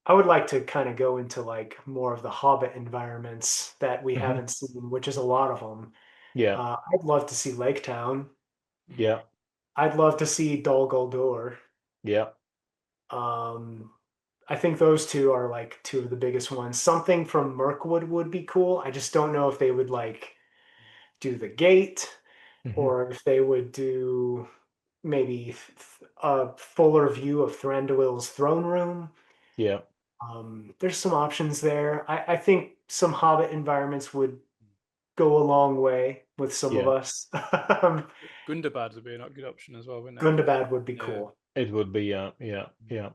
I would like to kind of go into like more of the Hobbit environments that we Mhm. haven't seen, which is a lot of them. Yeah, I'd love to see Lake Town. yeah, I'd love to see Dol Guldur. yeah, Um, I think those two are like two of the biggest ones. Something from Mirkwood would be cool. I just don't know if they would like do the gate mhm, or if they would do maybe a fuller view of Thranduil's throne room. yeah, There's some options there. I think some Hobbit environments would go a long way with some of yeah. us. Gundabad would be a good option as well, wouldn't it? Gundabad would be Yeah. cool. It would be, yeah.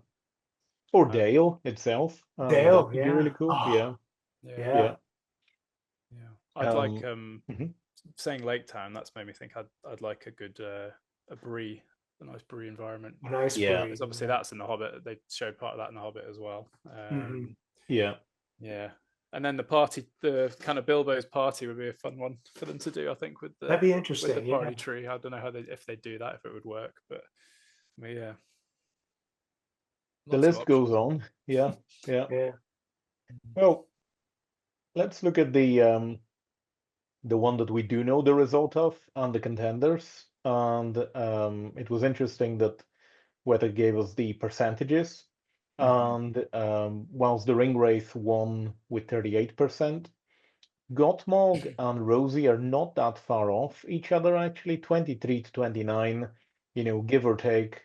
Or Dale itself. That Dale, would be really yeah. cool. Oh, Yeah, Yeah. yeah. yeah. Yeah. I'd like Mhm. saying Lake Town, that's made me think I'd like a good a brie, a nice brie environment. Nice Yeah. breed. Because obviously that's in the Hobbit. They showed part of that in the Hobbit as well. Mhm. Yeah, Yeah. And then the party, the kind of Bilbo's party would be a fun one for them to do, I think, with That'd be the interesting. party Yeah. tree. I don't know if they do that, if it would work, but yeah. the Lots of list goes options. on. Yeah, yeah. Yeah. Well, let's look at the one that we do know the result of and the contenders. And it was interesting that Weta gave us the percentages. Mhm. And whilst the Ringwraith won with 38%, Gottmog and Rosie are not that far off each other, actually, 23 to 29, give or take.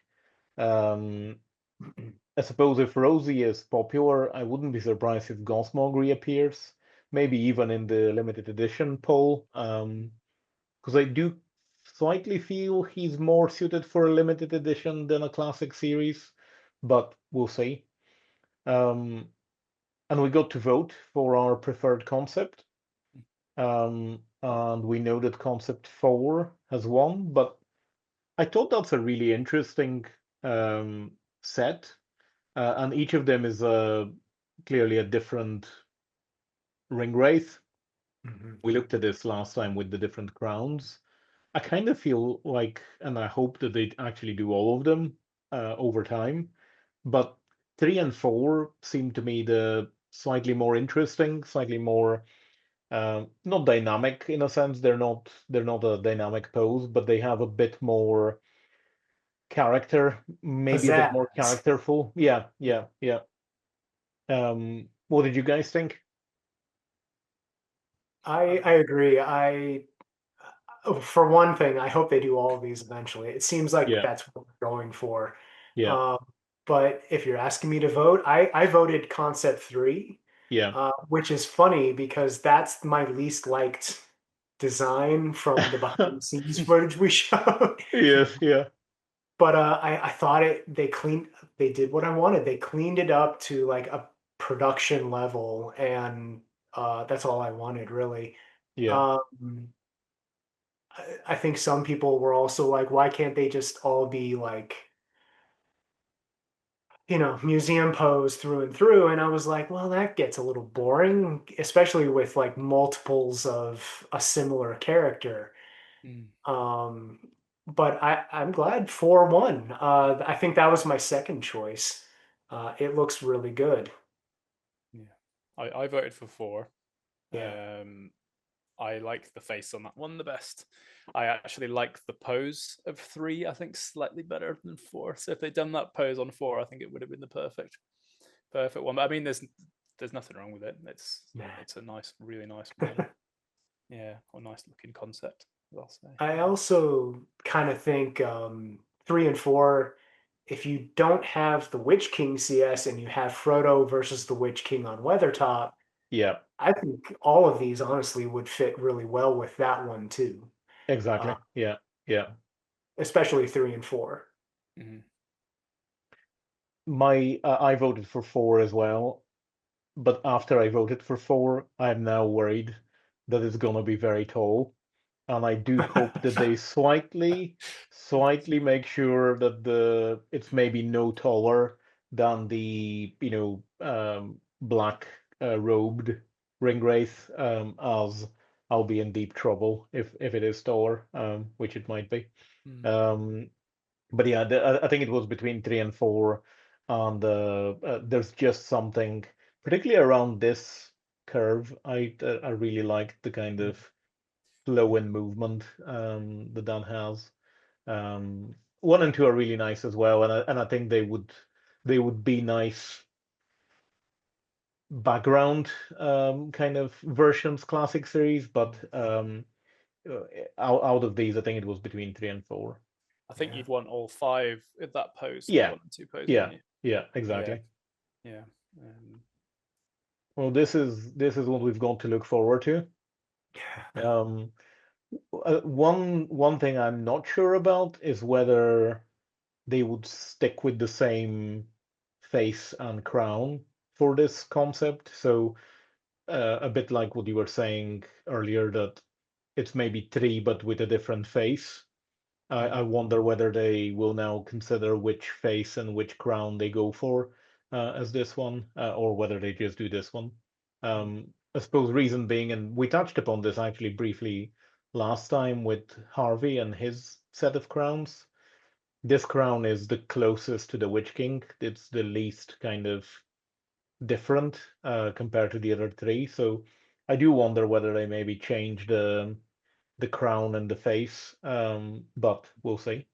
I suppose if Rosie is popular, I wouldn't be surprised if Gottmog reappears, maybe even in the limited edition poll, because I do slightly feel he's more suited for a limited edition than a classic series, but we'll see. And we got to vote for our preferred concept. And we know that concept 4 has won, but I thought that's a really interesting set. And each of them is clearly a different Ringwraith. Mhm. We looked at this last time with the different crowns. I kind of feel like, and I hope that they actually do all of them over time, but 3 and 4 seem to me the slightly more interesting, slightly more not dynamic in a sense. They're not a dynamic pose, but they have a bit more character, maybe a bit more Pizzazz. characterful. Yeah. What did you guys think? I agree. For one thing, I hope they do all of these eventually. It seems like Yeah, that's what we're going for. yeah, Um, but if you're asking me to vote, I voted concept 3, yeah. which is funny because that's my least liked design from the behind the scenes footage we showed. Yes, yeah, But I thought they did what I wanted. They cleaned it up to like a production level, and that's all I wanted really. yeah. Um, I think some people were also like, why can't they just all be like, museum pose through and through? And I was like, well, that gets a little boring, especially with like multiples of a similar character. Mm. Um, but I'm glad 4 won. I think that was my second choice. It looks really good. Yeah. I voted for 4. Yeah. I like the face on that one the best. I actually like the pose of 3, I think, slightly better than 4. So if they'd done that pose on 4, I think it would have been the perfect one. But I mean, there's nothing wrong with it. It's a nice, really nice model. Yeah, or nice looking concept, I'll say. I also kind of think 3 and 4, if you don't have the Witch King CS and you have Frodo versus the Witch King on Weathertop, Yeah, I think all of these honestly would fit really well with that one too, exactly. Yeah, yeah, especially 3 and 4. Mhm. I voted for 4 as well, but after I voted for 4, I'm now worried that it's gonna be very tall, and I do hope that they slightly make sure that it's maybe no taller than the black robed Ringwraith, as I'll be in deep trouble if it is taller, which it might be. Mm. But yeah, I think it was between 3 and 4, and there's just something, particularly around this curve. I really liked the kind of flow and movement that Dan has. 1 and 2 are really nice as well, and I think they would be nice background kind of versions, classic series. But out of these, I think it was between 3 and 4. I think you'd want all 5 at that pose for Yeah. 1 and 2 pose, Yeah, wouldn't yeah, exactly. you? Yeah. Well, this is what we've got to look forward to. Um, one thing I'm not sure about is whether they would stick with the same face and crown for this concept. So a bit like what you were saying earlier, that it's maybe 3 but with a different face. I wonder whether they will now consider which face and which crown they go for as this one, or whether they just do this one. I suppose reason being, and we touched upon this actually briefly last time with Harvey and his set of crowns. This crown is the closest to the Witch King. It's the least kind of different compared to the other 3. So I do wonder whether they maybe change the crown and the face, but we'll see.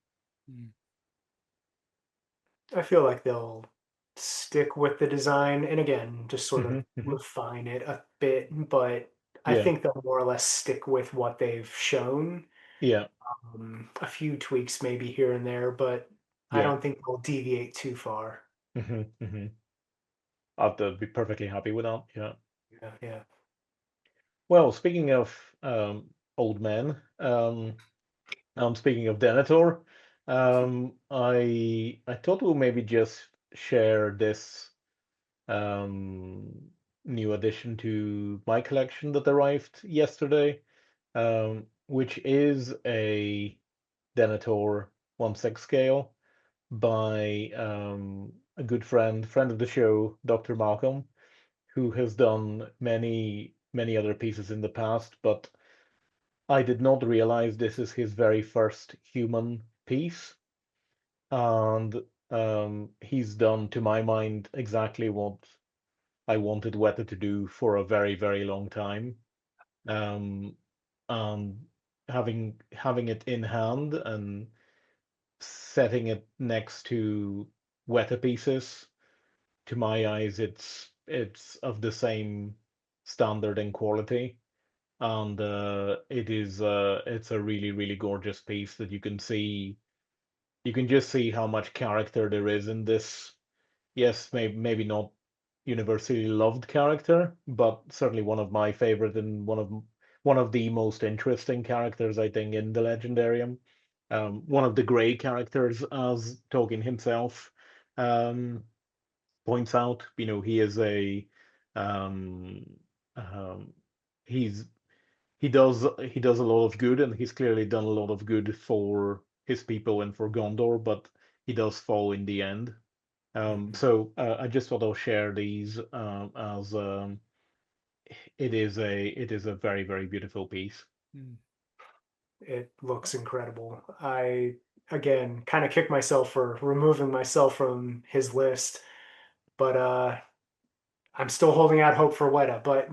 I feel like they'll stick with the design and again, just sort of refine it a bit, but I Yeah. think they'll more or less stick with what they've shown. Yeah. A few tweaks maybe here and there, but I Yeah. don't think they'll deviate too far. I'd be perfectly happy with that. Yeah. Yeah. Well, speaking of old men, speaking of Denethor, I thought we'll maybe just share this new addition to my collection that arrived yesterday, which is a Denethor 1/6 scale by a good friend of the show, Dr. Malcolm, who has done many other pieces in the past, but I did not realize this is his very first human piece, and he's done, to my mind, exactly what I wanted Weta to do for a very, very long time. And having it in hand and setting it next to Weta pieces, to my eyes, it's of the same standard and quality, and it's a really, really gorgeous piece that you can see. You can just see how much character there is in this. Yes, maybe not universally loved character, but certainly one of my favorite and one of the most interesting characters, I think, in the Legendarium. One of the grey characters, as Tolkien himself points out. He is um, um, he's he does a lot of good, and he's clearly done a lot of good for his people and for Gondor, but he does fall in the end. So I just thought I'll share these as it is a very, very beautiful piece. It looks incredible. I, again, kind of kick myself for removing myself from his list, but I'm still holding out hope for Weta. But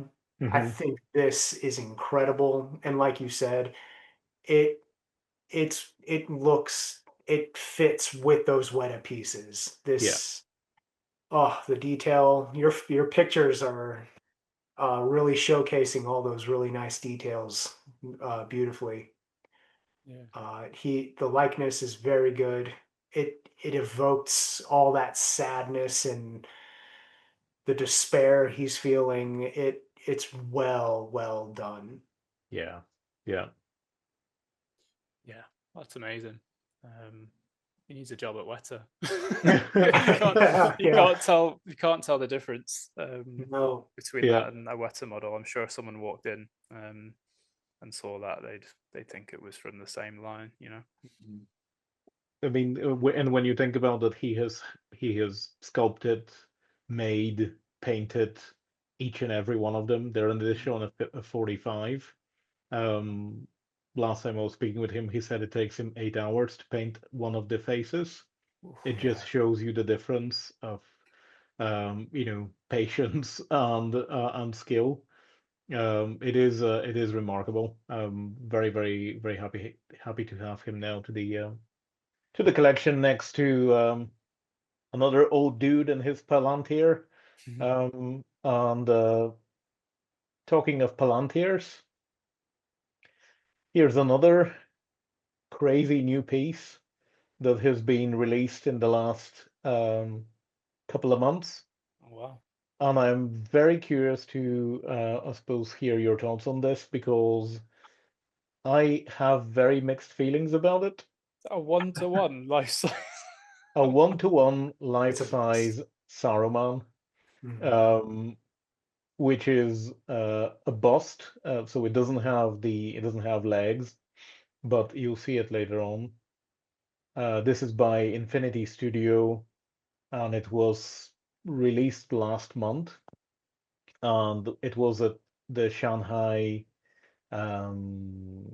I think this is incredible, and like you said, it it fits with those Weta pieces. This, oh, the detail. Your pictures are really showcasing all those really nice details beautifully. The likeness is very good. It evokes all that sadness and the despair he's feeling. It's well done. Yeah. Yeah, that's amazing. He needs a job at Weta. You can't tell the difference No. between that and a Weta model. I'm sure if someone walked in and saw that, they'd think it was from the same line, you know. I mean, and when you think about it, he has sculpted, made, painted each and every one of them. They're in the edition of 45. Last time I was speaking with him, he said it takes him 8 hours to paint one of the faces. It just shows you the difference of patience and skill. It is remarkable. Very, very, very happy to have him now to the collection next to another old dude and his Palantir. And talking of Palantirs, here's another crazy new piece that has been released in the last couple of months. Oh, wow. And I'm very curious to, I suppose, hear your thoughts on this, because I have very mixed feelings about it. A 1-to-1 life size. A 1-to-1 life-size Saruman, which is a bust, so it doesn't have legs, but you'll see it later on. This is by Infinity Studio, and it was released last month, and it was at the Shanghai kind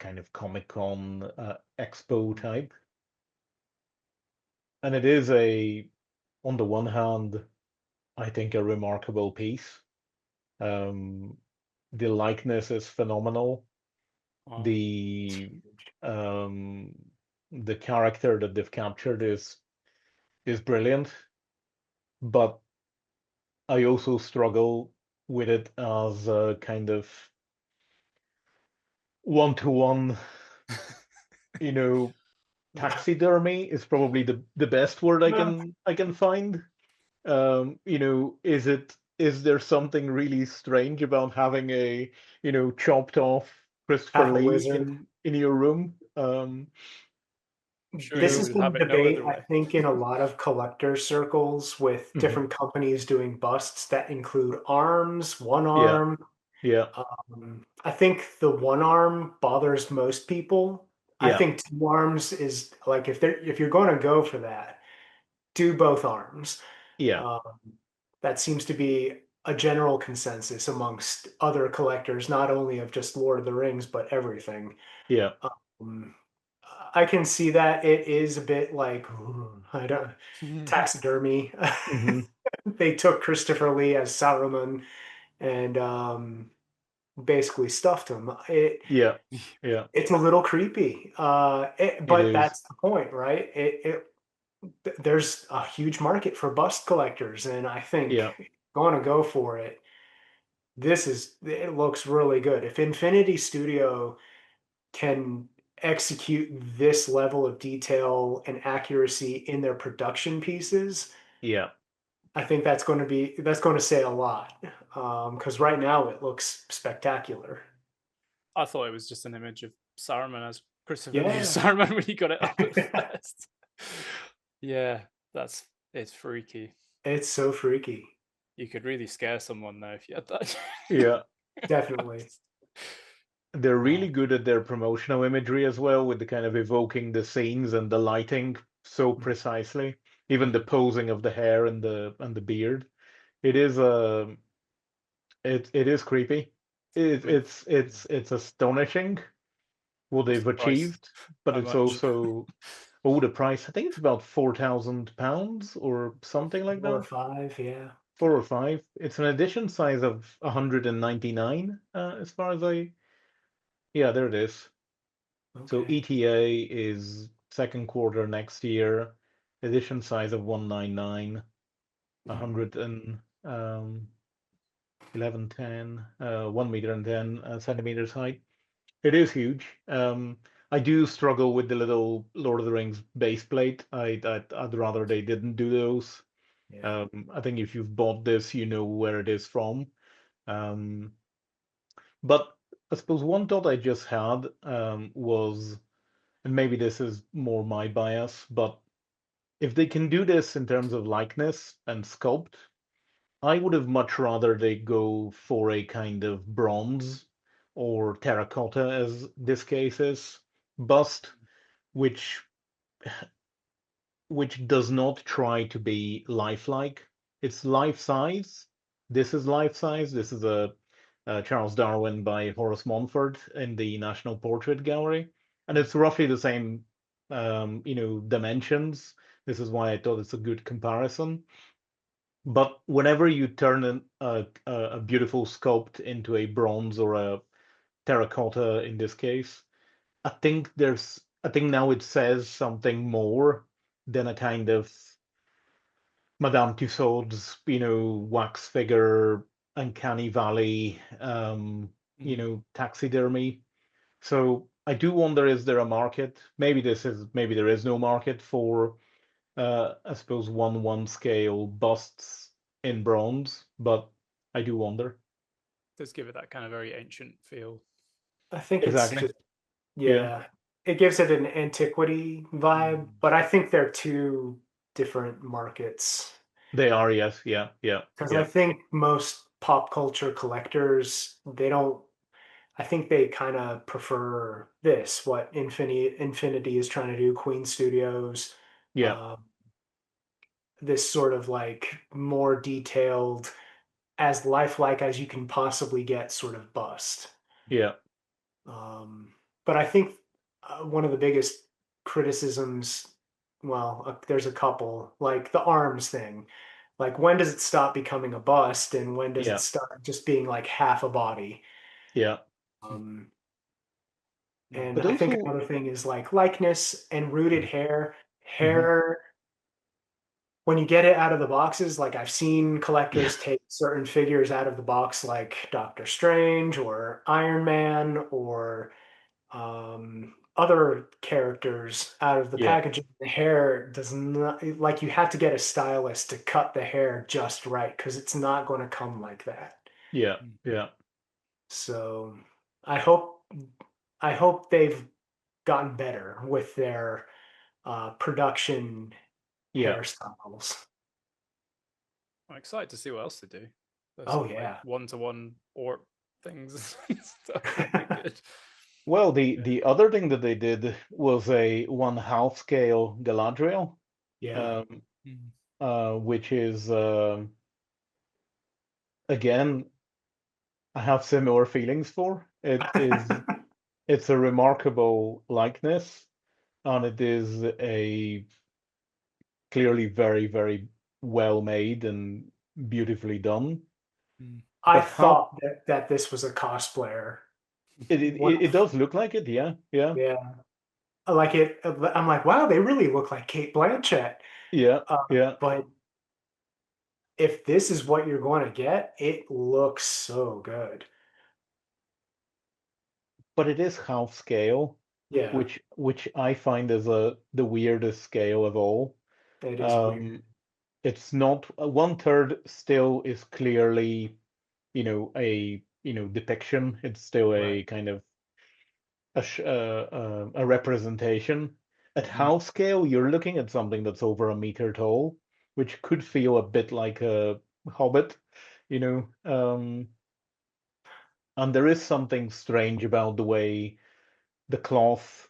of Comic-Con expo type. And it is on the one hand, I think a remarkable piece. The likeness is phenomenal. Wow. The character that they've captured is brilliant, but I also struggle with it as a kind of 1-to-1, taxidermy is probably the best word I can find. Is there something really strange about having a chopped off Christopher Lee in your room? Sure, this has been a debate, no I think, in a lot of collector circles with different companies doing busts that include arms, one arm. Yeah. I think the one arm bothers most people. Yeah. I think 2 arms is like, if you're going to go for that, do both arms. Yeah. That seems to be a general consensus amongst other collectors, not only of just Lord of the Rings, but everything. Yeah. I can see that it is a bit like, I don't taxidermy. They took Christopher Lee as Saruman and basically stuffed him. Yeah. It's a litlittle creepy, but that's the point, right? There's a huge market for bust collectors, and I think going to go for it. It looks really good. If Infinity Studio can execute this level of detail and accuracy in their production pieces, I think that's going to say a lot, because right now it looks spectacular. I thought it was just an image of Saruman as Christopher Lee Saruman when he got it up at first. Yeah, it's freaky. It's so freaky. You could really scare someone though if you had that. Yeah, definitely. They're really good at their promotional imagery as well, with the kind of evoking the scenes and the lighting so precisely. Even the posing of the hair and the beard. It is it is creepy. It's astonishing what they've achieved, but it's also the price. I think it's about £4,000 or something like that. 4 or 5, yeah. 4 or 5. It's an edition size of 199, as far as yeah, there it is. Okay. So ETA is second quarter next year. Edition size of 199, 1110, 1 meter and 10 centimeters height. It is huge. I do struggle with the little Lord of the Rings base plate. I'd rather they didn't do those. Yeah. I think if you've bought this, you know where it is from. But I suppose one thought I just had was, and maybe this is more my bias, but if they can do this in terms of likeness and sculpt, I would have much rather they go for a kind of bronze or terracotta, as this case is, bust, which does not try to be lifelike. It's life size. This is life size. This is a Charles Darwin by Horace Montfort in the National Portrait Gallery, and it's roughly the same, dimensions. This is why I thought it's a good comparison. But whenever you turn a beautiful sculpt into a bronze or a terracotta in this case, I think now it says something more than a kind of Madame Tussauds, wax figure, uncanny valley, taxidermy. So I do wonder, is there a market? Maybe there is no market for I suppose 1/1 scale busts in bronze, but I do wonder. Does give it that kind of very ancient feel. I think it's Exactly. just, Yeah. yeah, it gives it an antiquity vibe, but I think they're two different markets. They are, yes, yeah, Because I yeah, think most pop culture collectors, they don't, I think they kind of prefer this, what Infinity is trying to do, Queen Studios, yeah, uh, this sort of like more detailed, as lifelike as you can possibly get sort of bust. yeah, But I think one of the biggest criticisms, well, there's a couple, like the arms thing. Like, when does it stop becoming a bust, and when does it yeah, start just being like half a body? yeah. Um, Mm. and But I think also, another thing is like likeness and rooted hair. mhm, Hair, when you get it out of the boxes, like I've seen collectors take certain figures out of the box, like Doctor Strange or Iron Man or other characters out of the yeah, packaging. The hair does not, like, you have to get a stylist to cut the hair just right because it's not going to come like that. yeah, Mm. yeah, So I hope I hope they've gotten better with their production yeah, hairstyles. I'm excited to see what else they do. Those Oh sort of like yeah, one-to-one orc things and stuff would be good. Well, the other thing that they did was a 1/2 scale Galadriel, yeah. um, Mm. which is again, I have similar feelings for. It's a remarkable likeness, and it is a clearly very, very well made and beautifully done. Mm. I But how thought that this was a cosplayer. When it does look like it, yeah, yeah, yeah, like it. I'm like, wow, they really look like Kate Blanchett. yeah, yeah. But if this is what you're going to get, it looks so good. But it is half scale, Yeah, which I find is the weirdest scale of all. it is weird. Um, it's not 1/3 still is clearly, a depiction. It's still Right. a kind of a representation. At Mm. half scale, you're looking at something that's over a meter tall, which could feel a bit like a Hobbit, you know. And there is something strange about the way the cloth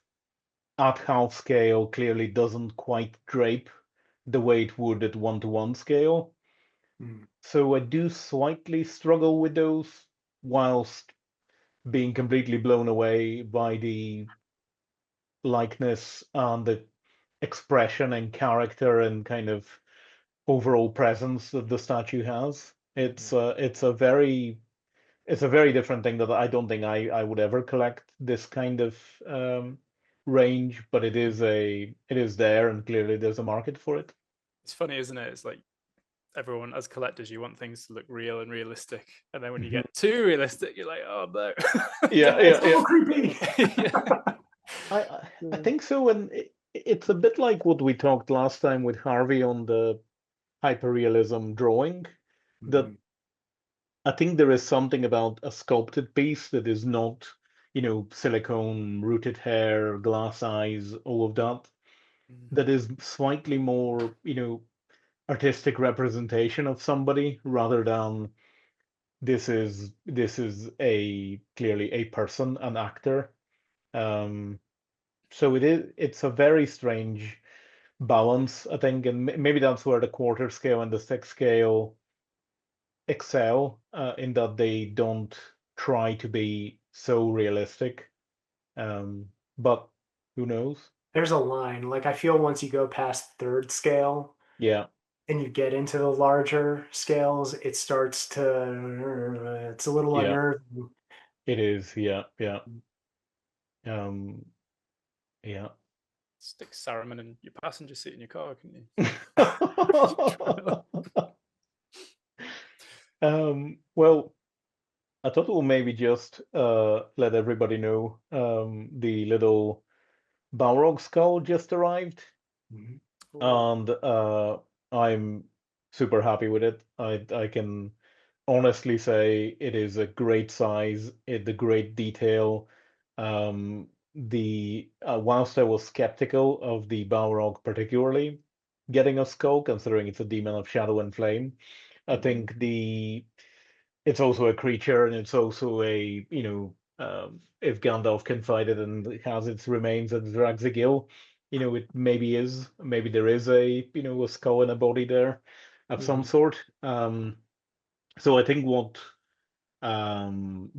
at half scale clearly doesn't quite drape the way it would at 1/1 scale. Mm. So I do slightly struggle with those, whilst being completely blown away by the likeness and the expression and character and kind of overall presence that the statue has. It's a very different thing that I don't think I would ever collect this kind of range, but it is there, and clearly there's a market for it. It's funny, isn't it? It's like everyone, as collectors, you want things to look real and realistic, and then when you Mhm. get too realistic, you're like, oh no. Yeah, It's yeah, a yeah. little creepy. Yeah. I think so, and it's a bit like what we talked last time with Harvey on the hyperrealism drawing. That Mhm. I think there is something about a sculpted piece that is not, silicone, rooted hair, glass eyes, all of that. Mm. That is slightly more, artistic representation of somebody rather than this is clearly a person, an actor. So it's a very strange balance, I think, and maybe that's where the quarter scale and the six scale excel, in that they don't try to be so realistic. But who knows? There's a line. Like I feel once you go past third scale Yeah, and you get into the larger scales, it starts to it's a little yeah, unnerving. it is. Yeah, yeah, um, yeah. Stick Saruman in your passenger seat in your car, couldn't you? Well, I thought we'll maybe just let everybody know the little Balrog skull just arrived, Mhm. and I'm super happy with it. I can honestly say it is a great size, the great detail. The whilst I was skeptical of the Balrog particularly getting a skull, considering it's a demon of shadow and flame, I think it's also a creature, and it's also a, if Gandalf can fight it and has its remains at Zirakzigil, it maybe there is a skull and a body there of some Mhm. sort. So I think what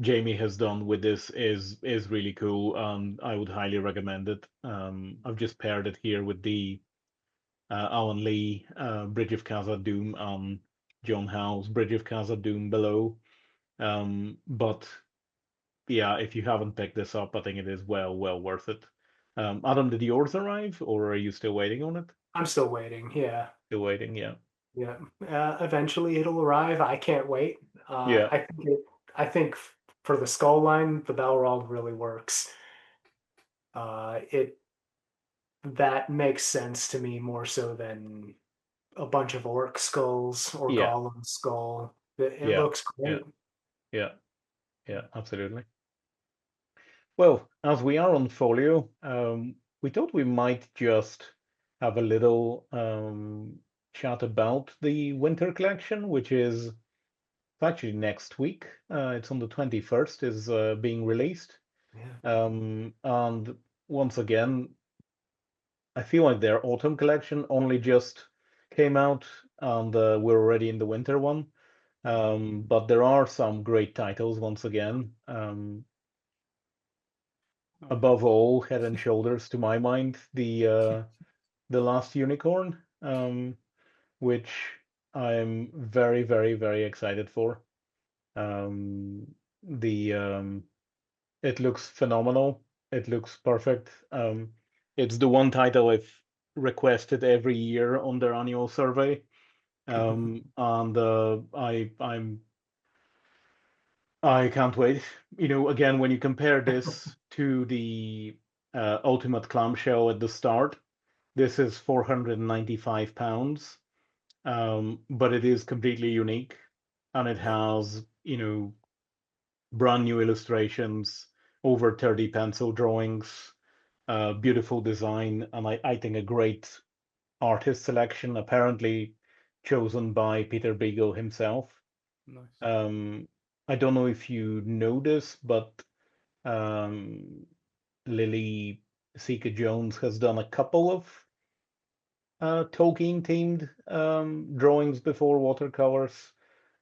Jamie has done with this is really cool. I would highly recommend it. I've just paired it here with the Alan Lee Bridge of Khazad-dûm and John Howe's Bridge of Khazad-dûm below. But yeah, if you haven't picked this up, I think it is well worth it. Adam, did yours arrive, or are you still waiting on it? I'm still waiting. Yeah. Still waiting, yeah. Yeah. Eventually it'll arrive. I can't wait. Yeah, I think for the skull line, the Balrog really works. It that makes sense to me more so than a bunch of orc skulls or yeah, golem skull. It yeah, looks yeah, great. yeah, yeah, absolutely. Well, as we are on Folio, we thought we might just have a little chat about the winter collection, which is actually next week. It's on the 21st, is being released. Yeah. And once again, I feel like their autumn collection only just came out, and we're already in the winter one. But there are some great titles once again. Oh, Above all, head and shoulders, to my mind, the Last Unicorn, which I'm very, very, very excited for. Um, the It looks phenomenal. It looks perfect. It's the one title I've requested every year on their annual survey. And I can't wait. Again, when you compare this to the Ultimate Clamshell at the start, this is £495, but it is completely unique, and it has, brand new illustrations, over 30 pencil drawings, beautiful design, and I think a great artist selection, apparently chosen by Peter Beagle himself. nice. I don't know if you know this, but um, Lily Seeker Jones has done a couple of Tolkien themed drawings before, watercolors.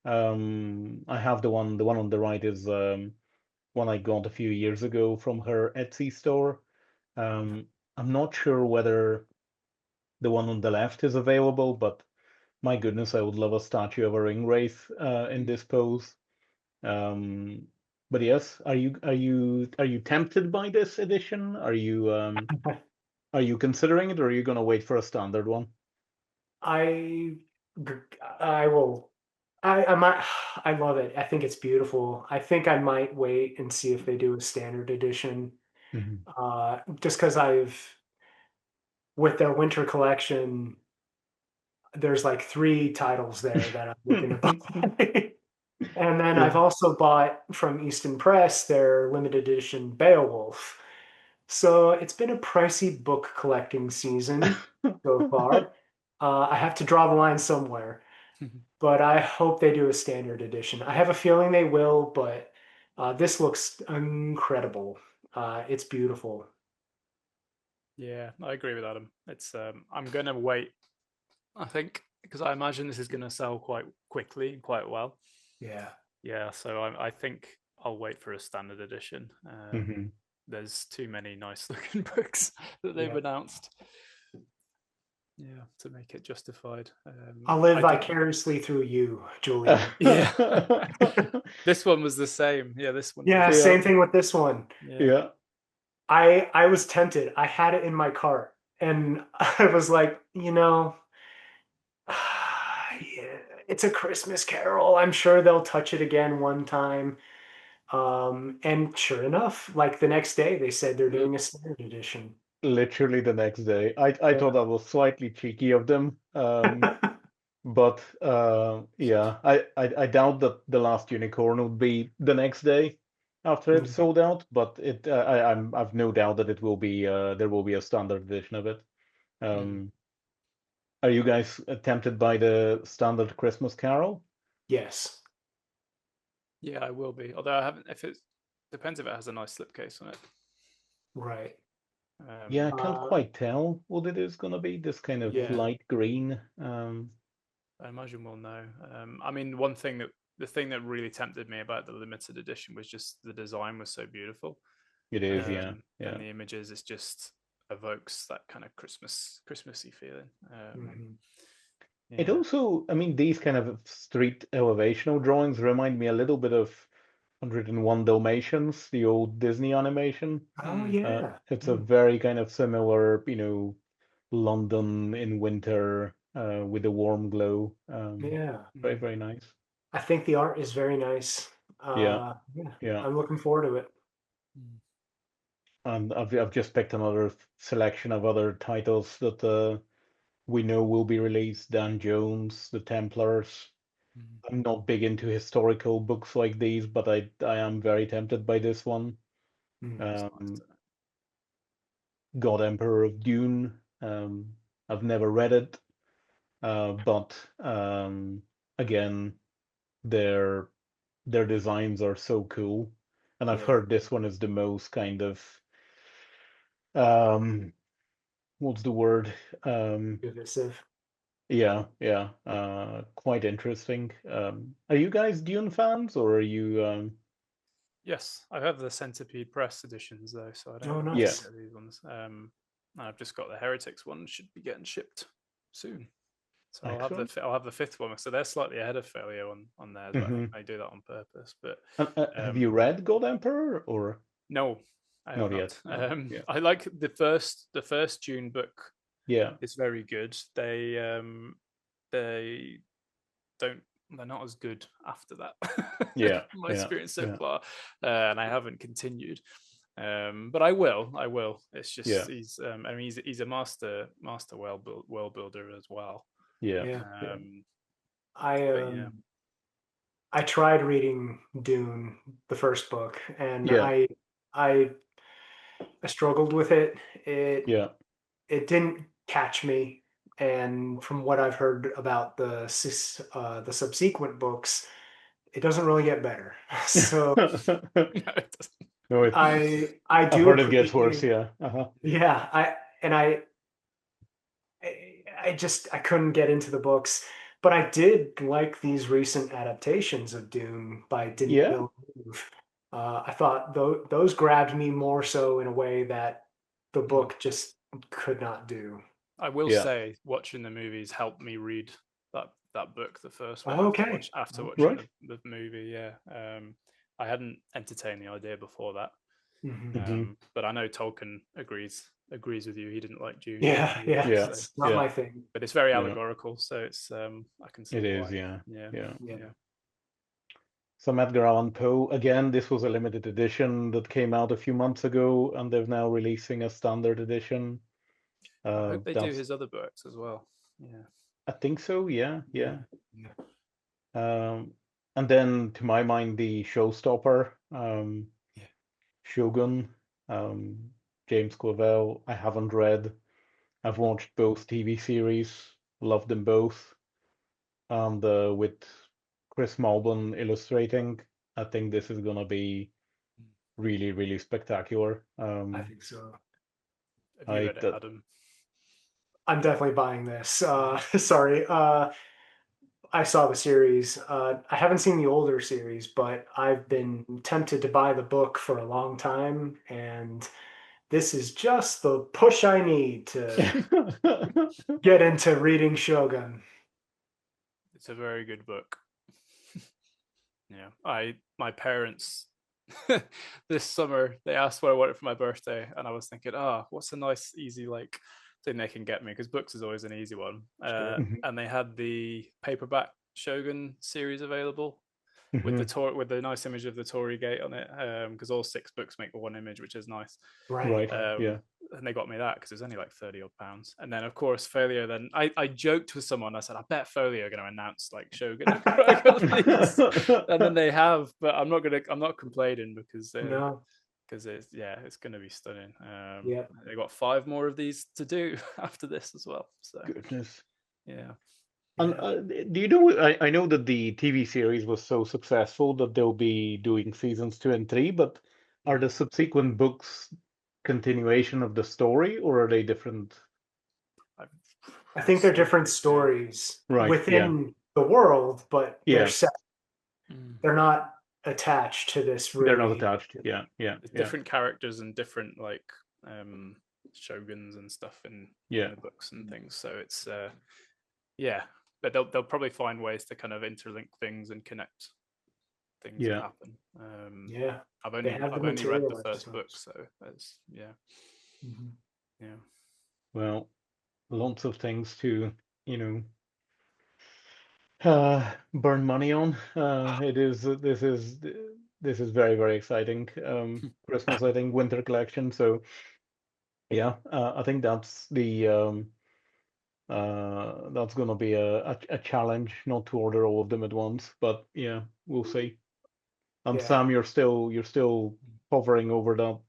I have the one on the right is one I got a few years ago from her Etsy store. I'm not sure whether the one on the left is available, but my goodness, I would love a statue of a Ringwraith in this pose. Um, but yes, are you tempted by this edition? Are you considering it, or are you gonna wait for a standard one? I I will I might I love it. I think it's beautiful. I think I might wait and see if they do a standard edition. Mhm. Just because with their winter collection, there's like three titles there that I'm looking to buy. And then Yeah. I've also bought from Easton Press their limited edition Beowulf. So it's been a pricey book collecting season so far. I have to draw the line somewhere, but I hope they do a standard edition. I have a feeling they will, but this looks incredible. It's beautiful. Yeah, I agree with Adam. It's I'm gonna wait, I think, because I imagine this is gonna sell quite quickly and quite well. Yeah. Yeah, so I think I'll wait for a standard edition. Mhm. There's too many nice looking books that they've Yeah. announced. Yeah, to make it justified. I'll live I did. vicariously through you, Julian. Yeah, this one was the same. Yeah, this one Yeah, was. Yeah. same thing with this one. Yeah, Yeah. I was tempted. I had it in my cart and I was like, yeah, it's a Christmas Carol. I'm sure they'll touch it again one time. And sure enough, like the next day, they said they're doing a standard edition. Literally the next day. I thought that was slightly cheeky of them. But yeah, I doubt that the last unicorn would be the next day after it's sold out. But I've no doubt that it will be there will be a standard edition of it. Um, are you guys tempted by the standard Christmas Carol? Yes. yeah, I will be. Although I haven't. If it depends if it has a nice slipcase on it. Right. Yeah, I Um, can't quite tell what it is gonna be. This kind of yeah, light green. I imagine we'll know. I mean, one thing that the thing that really tempted me about the limited edition was just the design was so beautiful. It is, yeah, And yeah. the images, it just evokes that kind of Christmassy feeling. It Yeah. also, I mean, these kind of street elevational drawings remind me a little bit of 101 Dalmatians, the old Disney animation. Oh, Mm. yeah. It's a very kind of similar, London in winter with a warm glow. Yeah. Very, very nice. I think the art is very nice. Yeah, Yeah, yeah. I'm looking forward to it. Mm. And I've just picked another selection of other titles that we know will be released. Dan Jones, The Templars. Mm. I'm not big into historical books like these, but I am very tempted by this one. Mm. Um, God Emperor of Dune. I've never read it, but again, their their designs are so cool, and I've Yeah. heard this one is the most kind of um, what's the word? Divisive. Yeah, yeah, quite interesting. Are you guys Dune fans, or are you? Yes, I have the Centipede Press editions though, so I Oh, don't need Yeah, nice. to get these ones. I've just got the Heretics one; should be getting shipped soon. So excellent. I'll have the fifth one. So they're slightly ahead of Folio on theirs, but I think Hmm. they do that on purpose. But Have you um, read God Emperor, or no, I have not not. yet? No. Yeah, I like the first June book. yeah, It's very good. They don't they're not as good after that. yeah, My yeah, experience so yeah, far, and I haven't continued. But I will. It's yeah, just I mean he's a master world builder as well. yeah, Yeah. yeah, I But yeah, I tried reading Dune, the first book, and yeah, I struggled with it. yeah. It didn't catch me, and from what I've heard about the subsequent books, it doesn't really get better. So no, it doesn't. No, I I've do heard it gets worse. appreciate, Yeah. Uh-huh. yeah, I just I couldn't get into the books, but I did like these recent adaptations of Dune by Denis Yeah. Villeneuve. I thought those grabbed me more so in a way that the Mm. book just could not do. I will Yeah. say watching the movies helped me read that book, the first one, Okay. after watching Right. the movie. Yeah, I hadn't entertained the idea before that. Mhm. Hmm. But I know Tolkien agrees with you. He didn't like Dune Yeah, yeah, either. Yeah. So, it's not Yeah. my thing. but it's very Yeah. allegorical, so it's I can see It is. why. Yeah. Yeah, Yeah. Yeah. yeah. Some Edgar Allan Poe. Again, this was a limited edition that came out a few months ago, and they're now releasing a standard edition. I hope they do That's. his other books as well. Yeah. I think so. Yeah. Yeah. Yeah. Yeah. Um, And then, to my mind, the showstopper, Yeah. Shogun, um, James Clavell. I haven't read. I've watched both TV series, loved them both. And with Chris Malbon illustrating, I think this is gonna be really, really spectacular. I think so. Have you I read it, that Adam? I'm definitely buying this. Sorry. I saw the series. I haven't seen the older series, but I've been tempted to buy the book for a long time, and this is just the push I need to get into reading Shogun. It's a very good book. Yeah, my parents this summer they asked what I wanted for my birthday, and I was thinking, what's a nice, easy like thing they can get me, because books is always an easy one. Sure. And they had the paperback Shogun series available with Mhm. with the nice image of the Torii Gate on it, because all 6 books make one image, which is nice. Right. Right. Yeah. And they got me that because it was only like 30 odd pounds. And then of course Folio, then I joked with someone, I said, I bet Folio are going to announce like Shogun and release. And then they have, but I'm not complaining because No. it's going to be stunning. Yeah. They got 5 more of these to do after this as well, so Goodness. yeah. And do you know? I know that the TV series was so successful that they'll be doing seasons 2 and 3. But are the subsequent books continuation of the story, or are they different? I think they're different stories Right. Yeah. within the world, but they're Yeah. set. They're not attached to this They're not really. attached. Yeah. Yeah. There's Yeah. different characters and different like shoguns and stuff in Yeah. the books and things, so it's yeah, but they'll probably find ways to kind of interlink things and connect things that Yeah. happen. Yeah. I've They only have the read the material, I first book, suppose. so it's Mhm. yeah. Well, lots of things to, you know, burn money on. It is this is very, very exciting. Christmas, I think, winter collection. So yeah, I think that's gonna be a challenge not to order all of them at once. But yeah, we'll see. And Yeah. Sam, you're still hovering over that I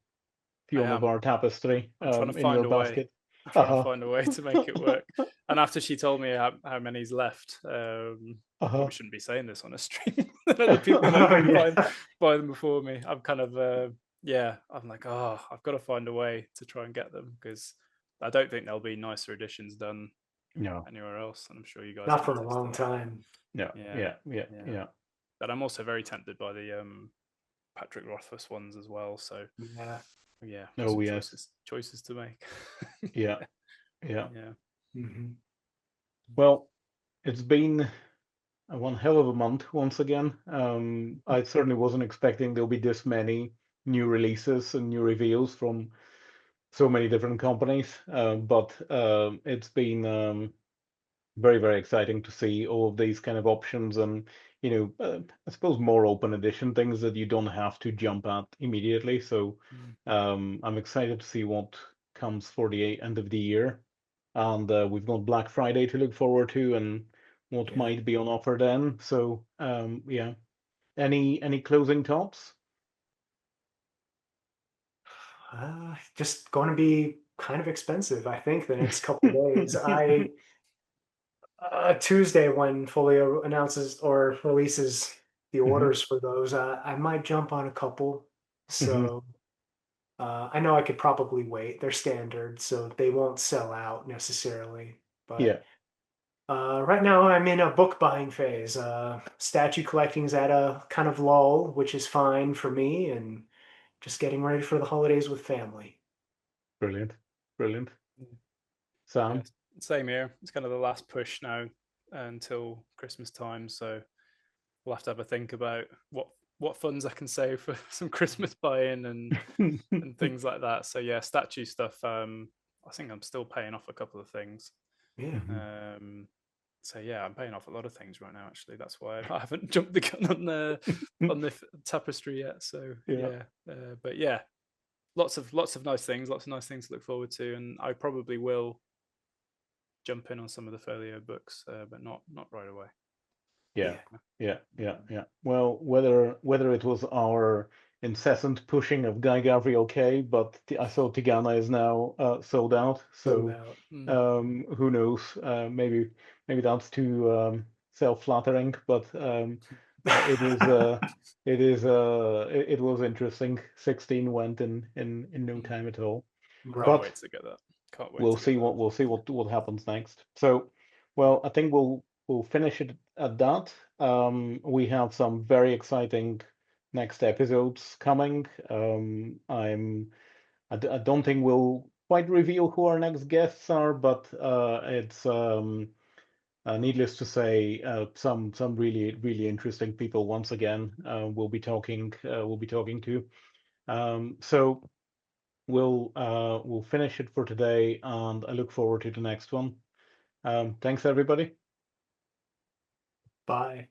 Fiona of am. our tapestry I'm trying to in your find a way. basket. I'm trying to find a way to make it work. And after she told me how many's left, probably shouldn't be saying this on a stream. Other people might go and buy them before me. I'm kind of I'm like, I've got to find a way to try and get them, because I don't think there'll be nicer editions done No. anywhere else, and I'm sure you guys Not can for a attest to long that. time. Yeah. Yeah. Yeah. But I'm also very tempted by the Patrick Rothfuss ones as well. So Yeah. Oh some yes. choices to make. Yeah. Yeah. Yeah. Mm-hmm. Well, it's been one hell of a month once again. I certainly wasn't expecting there'll be this many new releases and new reveals from so many different companies. But it's been very, very exciting to see all of these kind of options and, I suppose more open edition things that you don't have to jump at immediately. So I'm excited to see what comes for the end of the year. And we've got Black Friday to look forward to and what might be on offer then. So yeah. Any closing thoughts? Just going to be kind of expensive, I think, the next couple days. Tuesday, when Folio announces or releases the orders for those, I might jump on a couple. So I know I could probably wait. They're standard, so they won't sell out necessarily. Yeah. But right now, I'm in a book buying phase. Statue collecting's at a kind of lull, which is fine for me, and just getting ready for the holidays with family. Brilliant. Brilliant. Yeah, Sam? same here. It's kind of the last push now until Christmas time, so we'll have to have a think about what funds I can save for some Christmas buy-in and things like that. So yeah, statue stuff. I think I'm still paying off a couple of things. Yeah. So yeah, I'm paying off a lot of things right now. Actually, that's why I haven't jumped the gun on the tapestry yet. So Yeah. but yeah, lots of nice things, to look forward to, and I probably will jump in on some of the Folio books, but not right away. Yeah. Well, whether it was our incessant pushing of Guy Gavriel K, but I saw Tigana is now sold out. So who knows? Maybe that's too self-flattering, but it was interesting. 16 went in no time at all. Can't wait to get that. Can't wait. We'll see what happens next. So, well, I think we'll finish it at that. We have some very exciting next episodes coming. I don't think we'll quite reveal who our next guests are, but it's needless to say, some really interesting people once again we'll be talking to. So we'll finish it for today, and I look forward to the next one. Thanks, everybody. Bye.